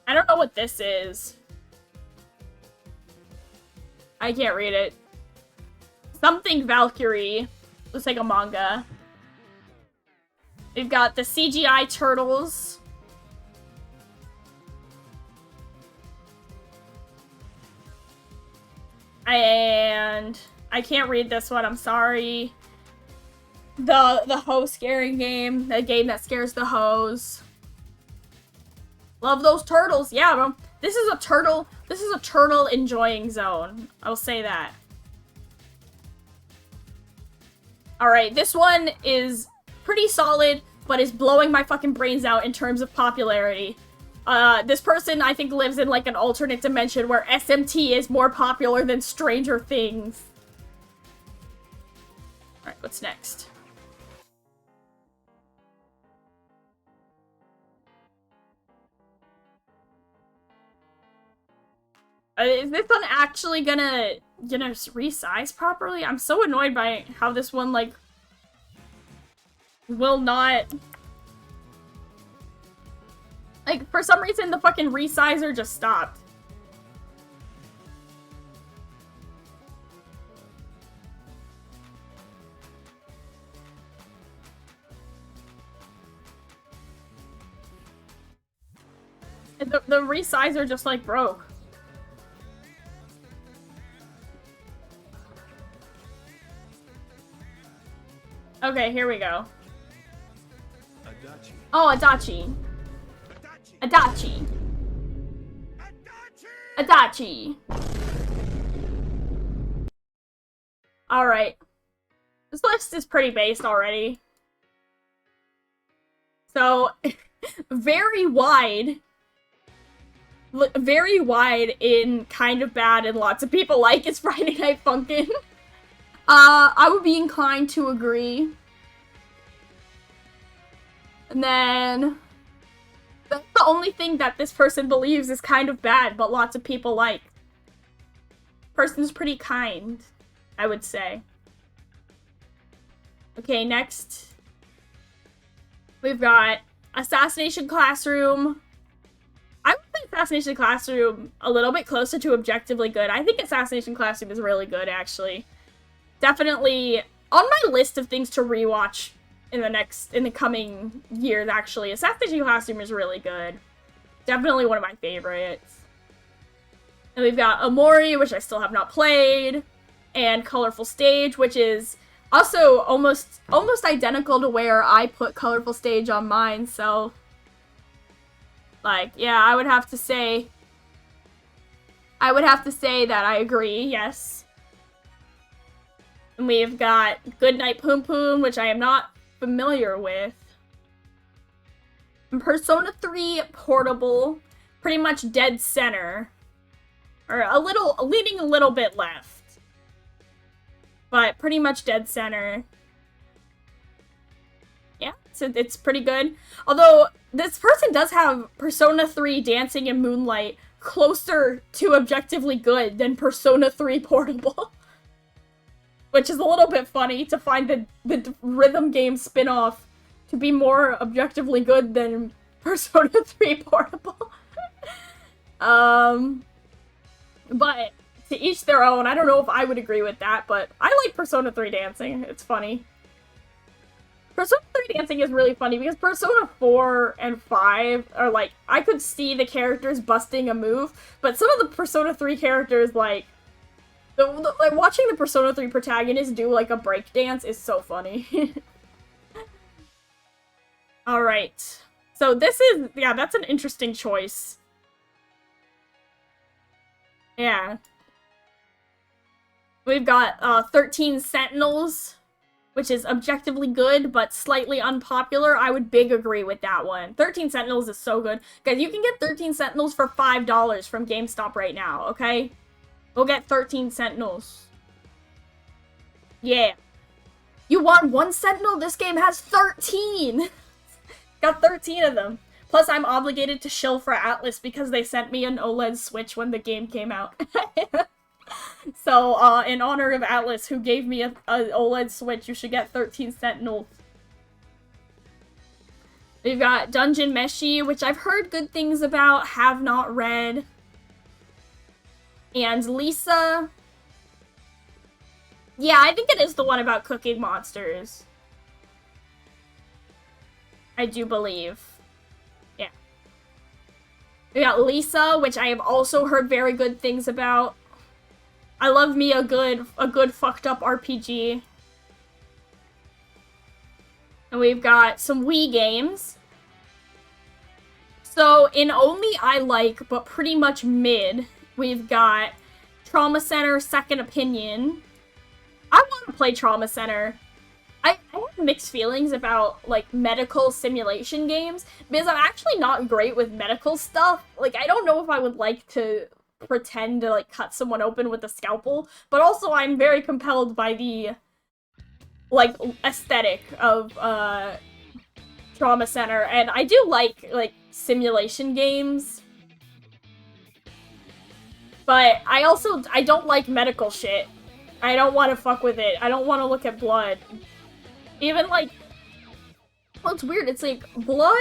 S1: I don't know what this is. I can't read it. Something Valkyrie. Looks like a manga. We've got the CGI turtles. And I can't read this one, I'm sorry. The hoe scaring game. The game that scares the hoes. Love those turtles. Yeah, bro. This is a turtle enjoying zone. I'll say that. Alright, this one is pretty solid, but is blowing my fucking brains out in terms of popularity. This person, I think, lives in, like, an alternate dimension where SMT is more popular than Stranger Things. Alright, what's next? Is this one actually gonna resize properly? I'm so annoyed by how this one, like, will not... Like, for some reason, the fucking resizer just stopped. the resizer just like broke. Okay, here we go.
S3: Adachi.
S1: Oh, Adachi. Adachi. Adachi. Alright. This list is pretty based already. So, very wide. Very wide in kind of bad and lots of people like is Friday Night Funkin'. I would be inclined to agree. And then that's the only thing that this person believes is kind of bad, but lots of people like. Person's pretty kind, I would say. Okay, next. We've got Assassination Classroom. I would put Assassination Classroom a little bit closer to objectively good. I think Assassination Classroom is really good, actually. Definitely on my list of things to rewatch in the coming years, actually. Assassination Classroom is really good. Definitely one of my favorites. And we've got Amori, which I still have not played, and Colorful Stage, which is also almost identical to where I put Colorful Stage on mine, so like, yeah, I would have to say that I agree, yes. And we've got Goodnight Poom Poom, which I am not familiar with. And Persona 3 Portable, pretty much dead center. Or leaning a little bit left. But pretty much dead center. Yeah, so it's pretty good. Although, this person does have Persona 3 Dancing in Moonlight closer to objectively good than Persona 3 Portable. Which is a little bit funny to find the rhythm game spin-off to be more objectively good than Persona 3 Portable. But to each their own. I don't know if I would agree with that, but I like Persona 3 Dancing. It's funny. Persona 3 Dancing is really funny because Persona 4 and 5 are like, I could see the characters busting a move, but some of the Persona 3 characters, like, like watching the Persona 3 protagonist do like a break dance is so funny. Alright. So this is, yeah, that's an interesting choice. Yeah. We've got 13 Sentinels, which is objectively good, but slightly unpopular. I would big agree with that one. 13 Sentinels is so good. Guys, you can get 13 Sentinels for $5 from GameStop right now, okay? Go get 13 Sentinels. Yeah. You want one Sentinel? This game has 13! Got 13 of them. Plus, I'm obligated to shill for Atlas because they sent me an OLED Switch when the game came out. So, in honor of Atlas, who gave me a OLED Switch, you should get 13 Sentinels. We've got Dungeon Meshi, which I've heard good things about, have not read. And Lisa. Yeah, I think it is the one about cooking monsters. I do believe. Yeah. We got Lisa, which I have also heard very good things about. I love me a good fucked up RPG. And we've got some Wii games. So, in only I like, but pretty much mid, we've got Trauma Center Second Opinion. I want to play Trauma Center. I have mixed feelings about, like, medical simulation games, because I'm actually not great with medical stuff. Like, I don't know if I would like to pretend to, like, cut someone open with a scalpel, but also I'm very compelled by the, like, aesthetic of, Trauma Center, and I do like, simulation games. But I don't like medical shit. I don't want to fuck with it. I don't want to look at blood. Even, like, well, it's weird. It's, like, blood?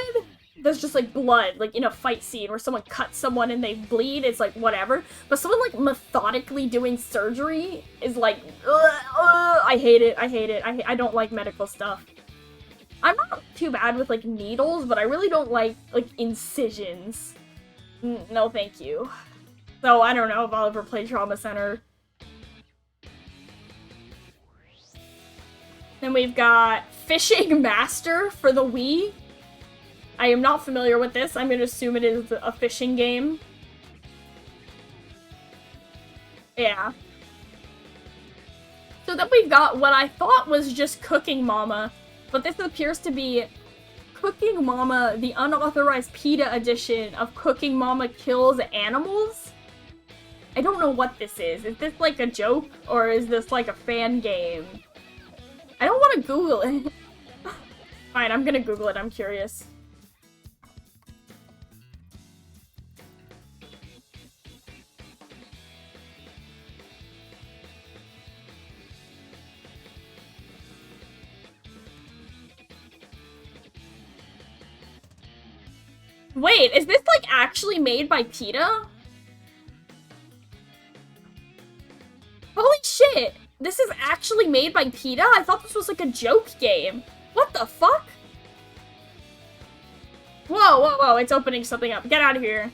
S1: There's just, like, blood, like, in a fight scene where someone cuts someone and they bleed. It's, like, whatever. But someone, like, methodically doing surgery is, like, I hate it. I hate it. I don't like medical stuff. I'm not too bad with, like, needles, but I really don't like, incisions. No, thank you. So I don't know if I'll ever play Trauma Center. Then we've got Fishing Master for the Wii. I am not familiar with this. I'm gonna assume it is a fishing game. Yeah. So then we've got what I thought was just Cooking Mama, but this appears to be Cooking Mama, the unauthorized PETA edition of Cooking Mama Kills Animals? I don't know what this is. Is this like a joke, or is this like a fan game? I don't want to Google it. Fine, I'm gonna Google it. I'm curious. Wait, is this like actually made by PETA? Holy shit! This is actually made by PETA? I thought this was like a joke game. What the fuck? Whoa, whoa, whoa, it's opening something up. Get out of here.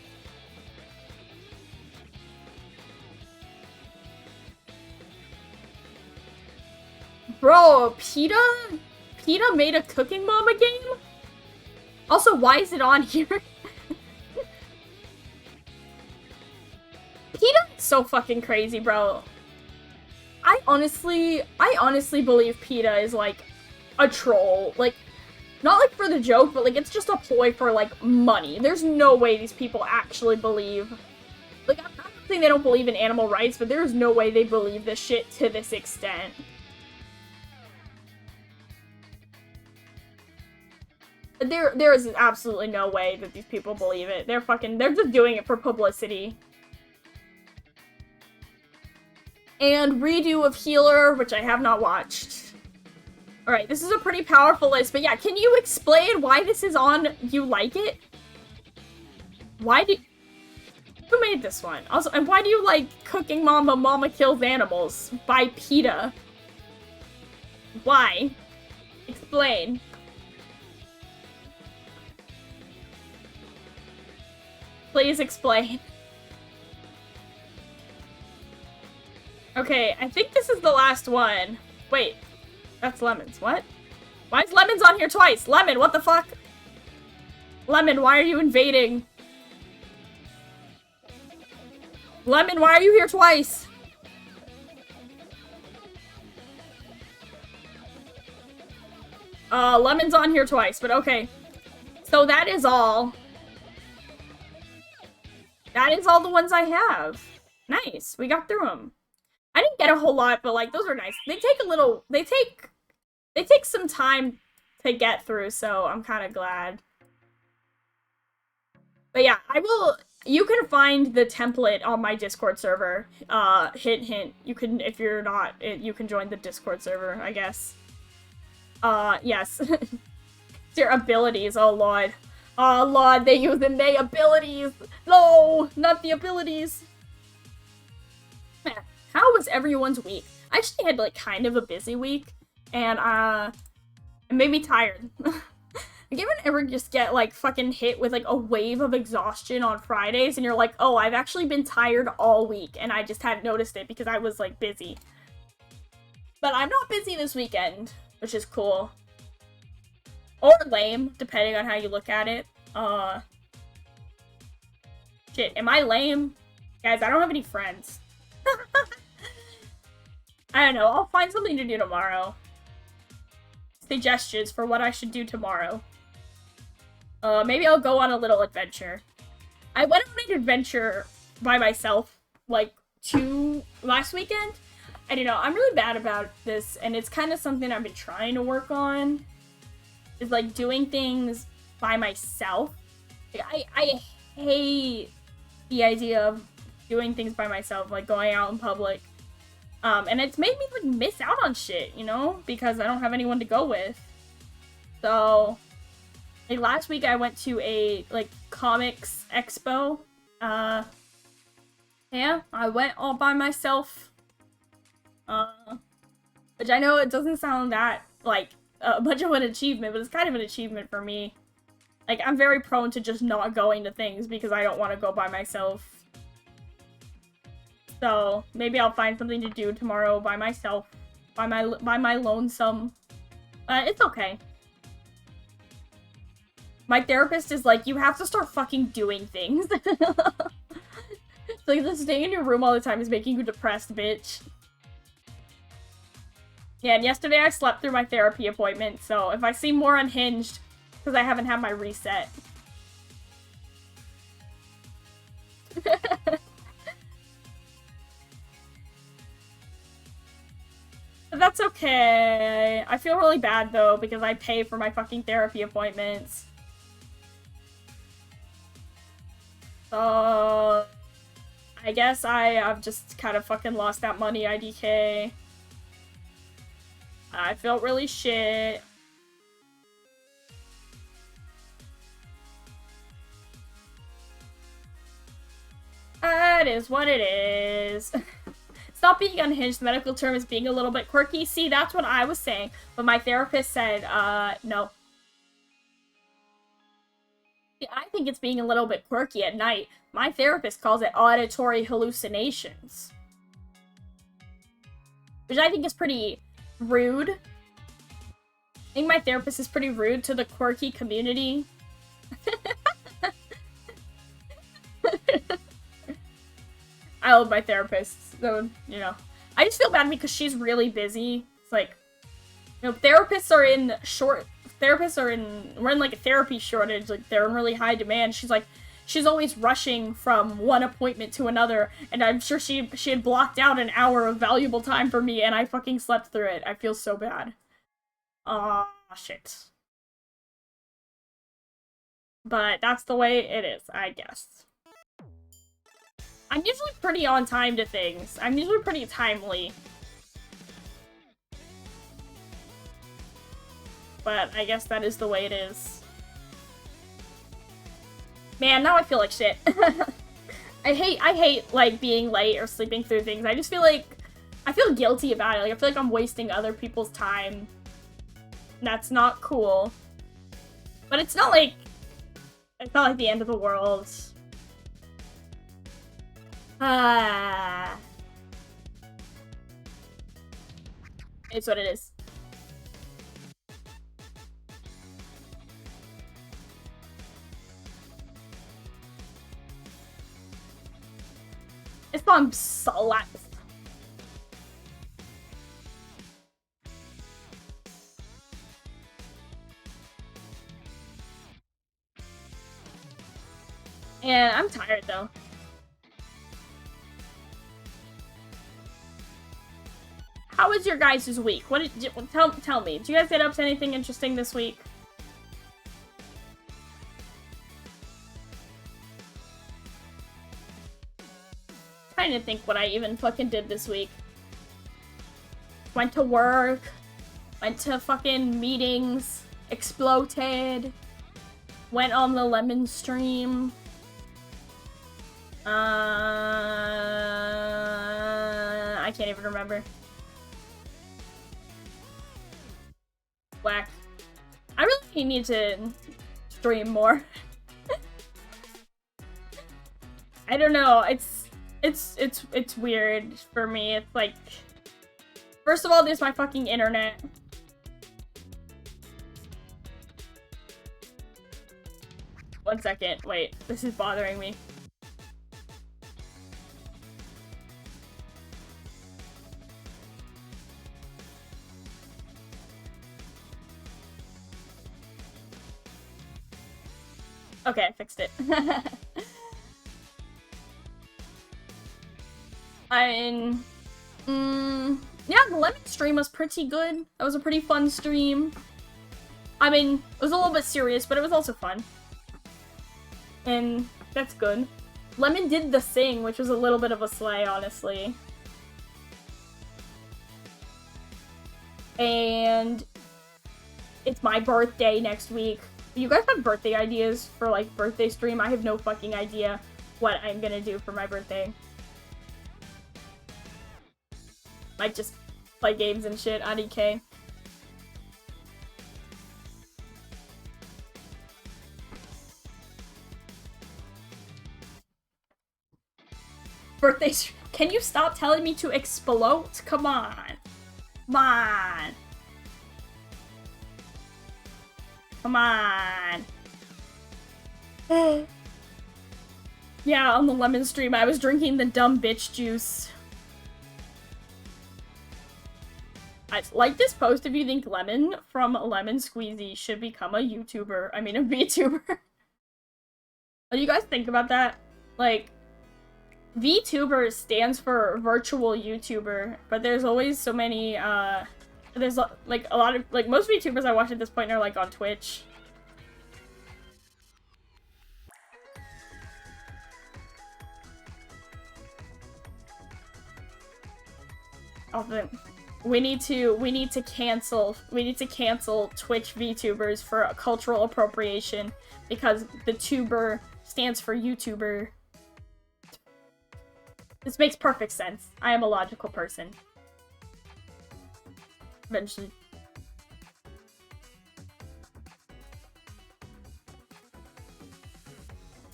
S1: Bro, PETA? PETA made a Cooking Mama game? Also, why is it on here? PETA is so fucking crazy, bro. I honestly believe PETA is like a troll. Like, not like for the joke, but like it's just a ploy for like money. There's no way these people actually believe. Like, I'm not saying they don't believe in animal rights, but there's no way they believe this shit to this extent. There is absolutely no way that these people believe it. They're just doing it for publicity. And redo of Healer, which I have not watched. Alright, this is a pretty powerful list, but yeah, can you explain why this is on You Like It? Who made this one? Also, and why do you like Cooking Mama, Mama Kills Animals by PETA? Why? Explain. Please explain. Okay, I think this is the last one. Wait, that's Lemons. What? Why is Lemons on here twice? Lemon, what the fuck? Lemon, why are you invading? Lemon, why are you here twice? Lemon's on here twice, but okay. So that is all. That is all the ones I have. Nice, we got through them. I didn't get a whole lot, but like those are nice. They take some time to get through, so I'm kind of glad. But yeah, you can find the template on my Discord server. Hint hint, you can, if you're not, you can join the Discord server, I guess. Yes. It's your abilities, oh lord. Oh lord, they using their abilities! No, not the abilities! Man, how was everyone's week? I actually had like kind of a busy week, and it made me tired. Like, you ever just get like fucking hit with like a wave of exhaustion on Fridays, and you're like, oh, I've actually been tired all week, and I just hadn't noticed it because I was like busy. But I'm not busy this weekend, which is cool. Or lame, depending on how you look at it. Shit, am I lame? Guys, I don't have any friends. I don't know, I'll find something to do tomorrow. Suggestions for what I should do tomorrow. Maybe I'll go on a little adventure. I went on an adventure by myself, like, last weekend. I don't know, I'm really bad about this, and it's kind of something I've been trying to work on. Is like doing things by myself. Like, I hate the idea of doing things by myself, like going out in public. And it's made me like miss out on shit, you know, because I don't have anyone to go with. So, like last week I went to a like comics expo. Yeah, I went all by myself. Which I know it doesn't sound that like much of an achievement, but it's kind of an achievement for me. Like, I'm very prone to just not going to things because I don't want to go by myself. So, maybe I'll find something to do tomorrow by myself. By my lonesome. It's okay. My therapist is like, you have to start fucking doing things. Like, the staying in your room all the time is making you depressed, bitch. Yeah, and yesterday I slept through my therapy appointment, so if I seem more unhinged, because I haven't had my reset. But that's okay. I feel really bad, though, because I pay for my fucking therapy appointments. So, I guess I've just kind of fucking lost that money, IDK. I felt really shit. That is what it is. Stop being unhinged. The medical term is being a little bit quirky. See, that's what I was saying. But my therapist said, no. See, I think it's being a little bit quirky at night. My therapist calls it auditory hallucinations. Which I think is pretty rude. I think my therapist is pretty rude to the quirky community. I love my therapist, so, you know. I just feel bad because she's really busy. It's like, you know, we're in like a therapy shortage, like they're in really high demand. She's like, she's always rushing from one appointment to another, and I'm sure she had blocked out an hour of valuable time for me, and I fucking slept through it. I feel so bad. Aw, shit. But that's the way it is, I guess. I'm usually pretty on time to things. I'm usually pretty timely. But I guess that is the way it is. Man, now I feel like shit. I hate, like, being late or sleeping through things. I just feel like, I feel guilty about it. Like, I feel like I'm wasting other people's time. That's not cool. But it's not like the end of the world. It's what it is. This song slaps. Yeah, I'm tired though. How was your guys' week? What did you, tell me? Did you guys get up to anything interesting this week? Trying to think what I even fucking did this week. Went to work. Went to fucking meetings. Exploded. Went on the Lemon stream. I can't even remember. Whack. I really need to stream more. I don't know. It's weird for me. It's like, first of all, there's my fucking internet. One second. Wait, this is bothering me. Okay, I fixed it. Yeah, the Lemon stream was pretty good. That was a pretty fun stream. I mean, it was a little bit serious, but it was also fun. And that's good. Lemon did the sing, which was a little bit of a slay, honestly. And it's my birthday next week. You guys have birthday ideas for, like, birthday stream? I have no fucking idea what I'm gonna do for my birthday. Might just play games and shit, IDK. birthday stream. Can you stop telling me to explode? Come on. Come on. Come on. Yeah, on the lemon stream, I was drinking the dumb bitch juice. I like this post if you think Lemon from Lemon Squeezy should become a YouTuber. I mean, a VTuber. What do you guys think about that? Like, VTuber stands for virtual YouTuber, but there's always so many, there's, like, a lot of, like, most VTubers I watch at this point are, like, on Twitch. We need to cancel Twitch VTubers for cultural appropriation because the tuber stands for YouTuber. This makes perfect sense. I am a logical person. Eventually.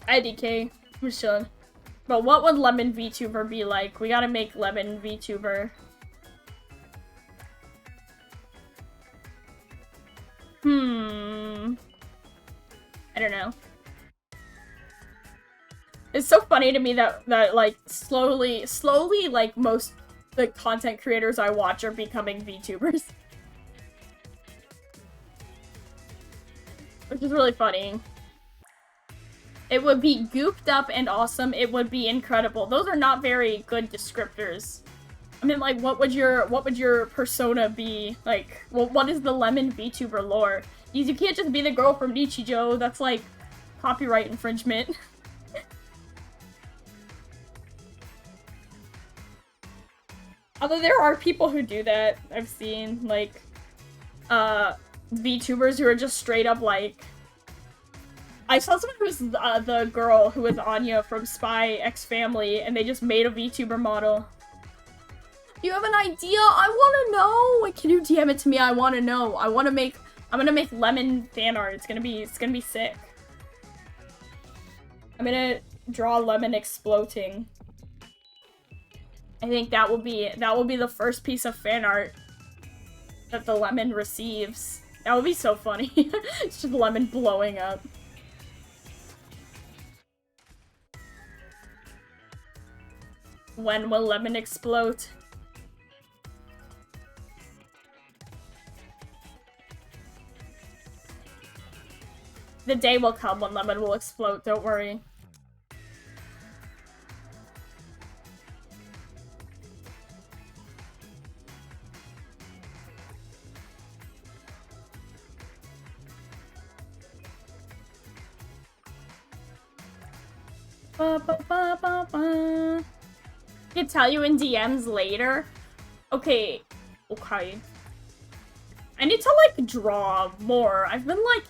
S1: IDK, I'm just chilling. But what would Lemon VTuber be like? We gotta make Lemon VTuber. I don't know. It's so funny to me that like slowly like most the content creators I watch are becoming VTubers. Which is really funny. It would be gooped up and awesome. It would be incredible. Those are not very good descriptors. I mean, like, what would your persona be? Like, well, what is the Lemon VTuber lore? You can't just be the girl from Nichijou. That's, like, copyright infringement. Although there are people who do that. I've seen, like, VTubers who are just straight up, like... I saw someone who was the girl who was Anya from Spy X Family, and they just made a VTuber model. You have an idea? I want to know. Like, can you DM it to me? I want to know. I'm gonna make Lemon fan art. It's gonna be sick. I'm gonna draw Lemon exploding. I think that will be the first piece of fan art that the Lemon receives. That would be so funny. It's just Lemon blowing up. When will Lemon explode? The day will come when Lemon will explode, don't worry. Ba, ba, ba, ba, ba. I can tell you in DMs later. Okay. I need to, like, draw more. I've been, like,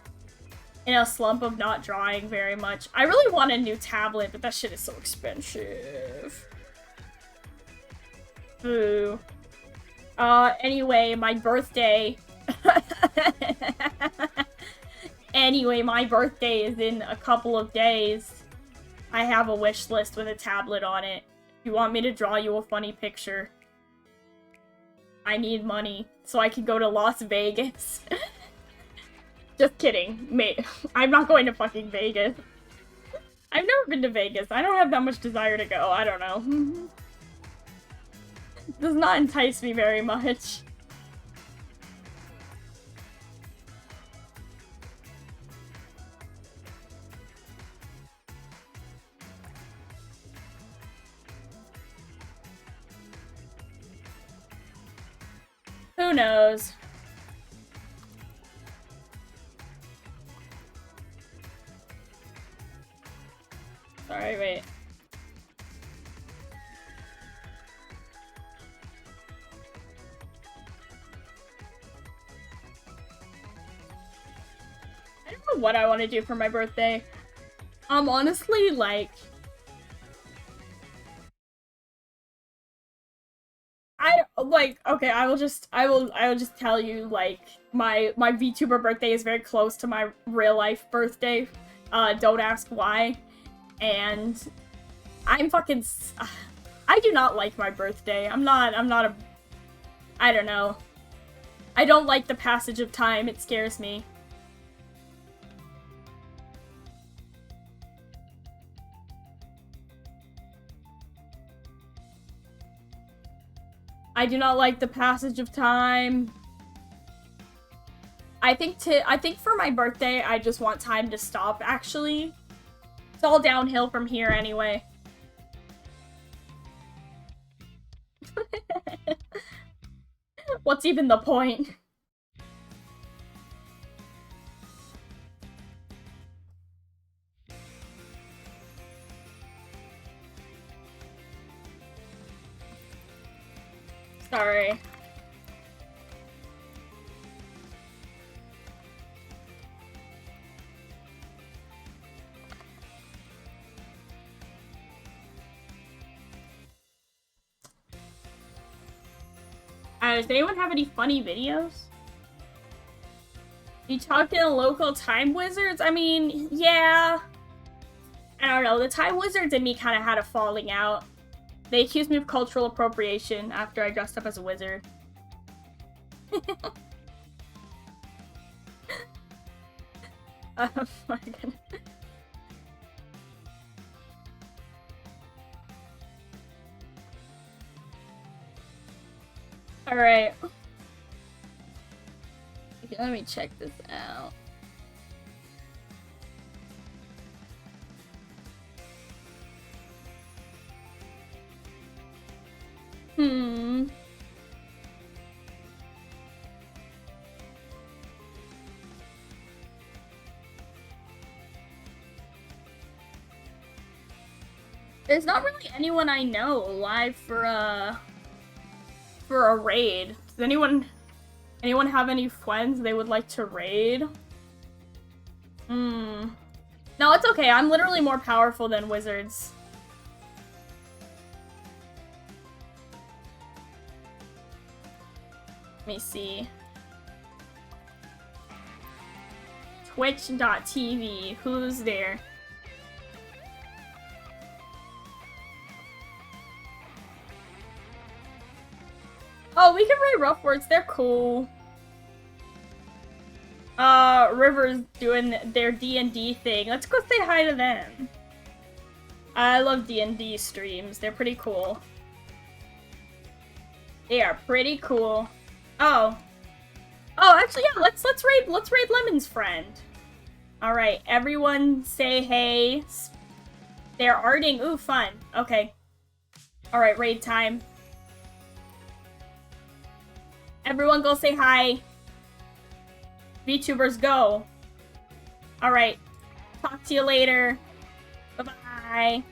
S1: in a slump of not drawing very much. I really want a new tablet, but that shit is so expensive. Boo. Anyway, my birthday. Anyway, my birthday is in a couple of days. I have a wish list with a tablet on it. If you want me to draw you a funny picture, I need money so I can go to Las Vegas. Just kidding. Mate, I'm not going to fucking Vegas. I've never been to Vegas. I don't have that much desire to go. I don't know. Does not entice me very much. Who knows? Sorry, wait. I don't know what I want to do for my birthday. Honestly, like... okay, I will just tell you, like, my VTuber birthday is very close to my real life birthday. Don't ask why. And I'm fucking I do not like my birthday. I'm not a... I don't know. I don't like the passage of time. It scares me. I do not like the passage of time. I think for my birthday, I just want time to stop, actually. It's all downhill from here anyway. What's even the point? Sorry. Does anyone have any funny videos? You talked to local time wizards? I mean, yeah. I don't know. The time wizards and me kind of had a falling out. They accused me of cultural appropriation after I dressed up as a wizard. Oh my goodness. Alright. Okay, let me check this out. There's not really anyone I know live for a raid. Does anyone have any friends they would like to raid? No, it's okay. I'm literally more powerful than wizards. Let me see. Twitch.tv. Who's there? Oh, we can raid Roughwords. They're cool. River's doing their D&D thing. Let's go say hi to them. I love D&D streams. They're pretty cool. They are pretty cool. Oh. Oh, actually, yeah. Let's raid Lemon's friend. All right, everyone, say hey. They're arting. Ooh, fun. Okay. All right, raid time. Everyone, go say hi. VTubers, go. All right. Talk to you later. Bye-bye.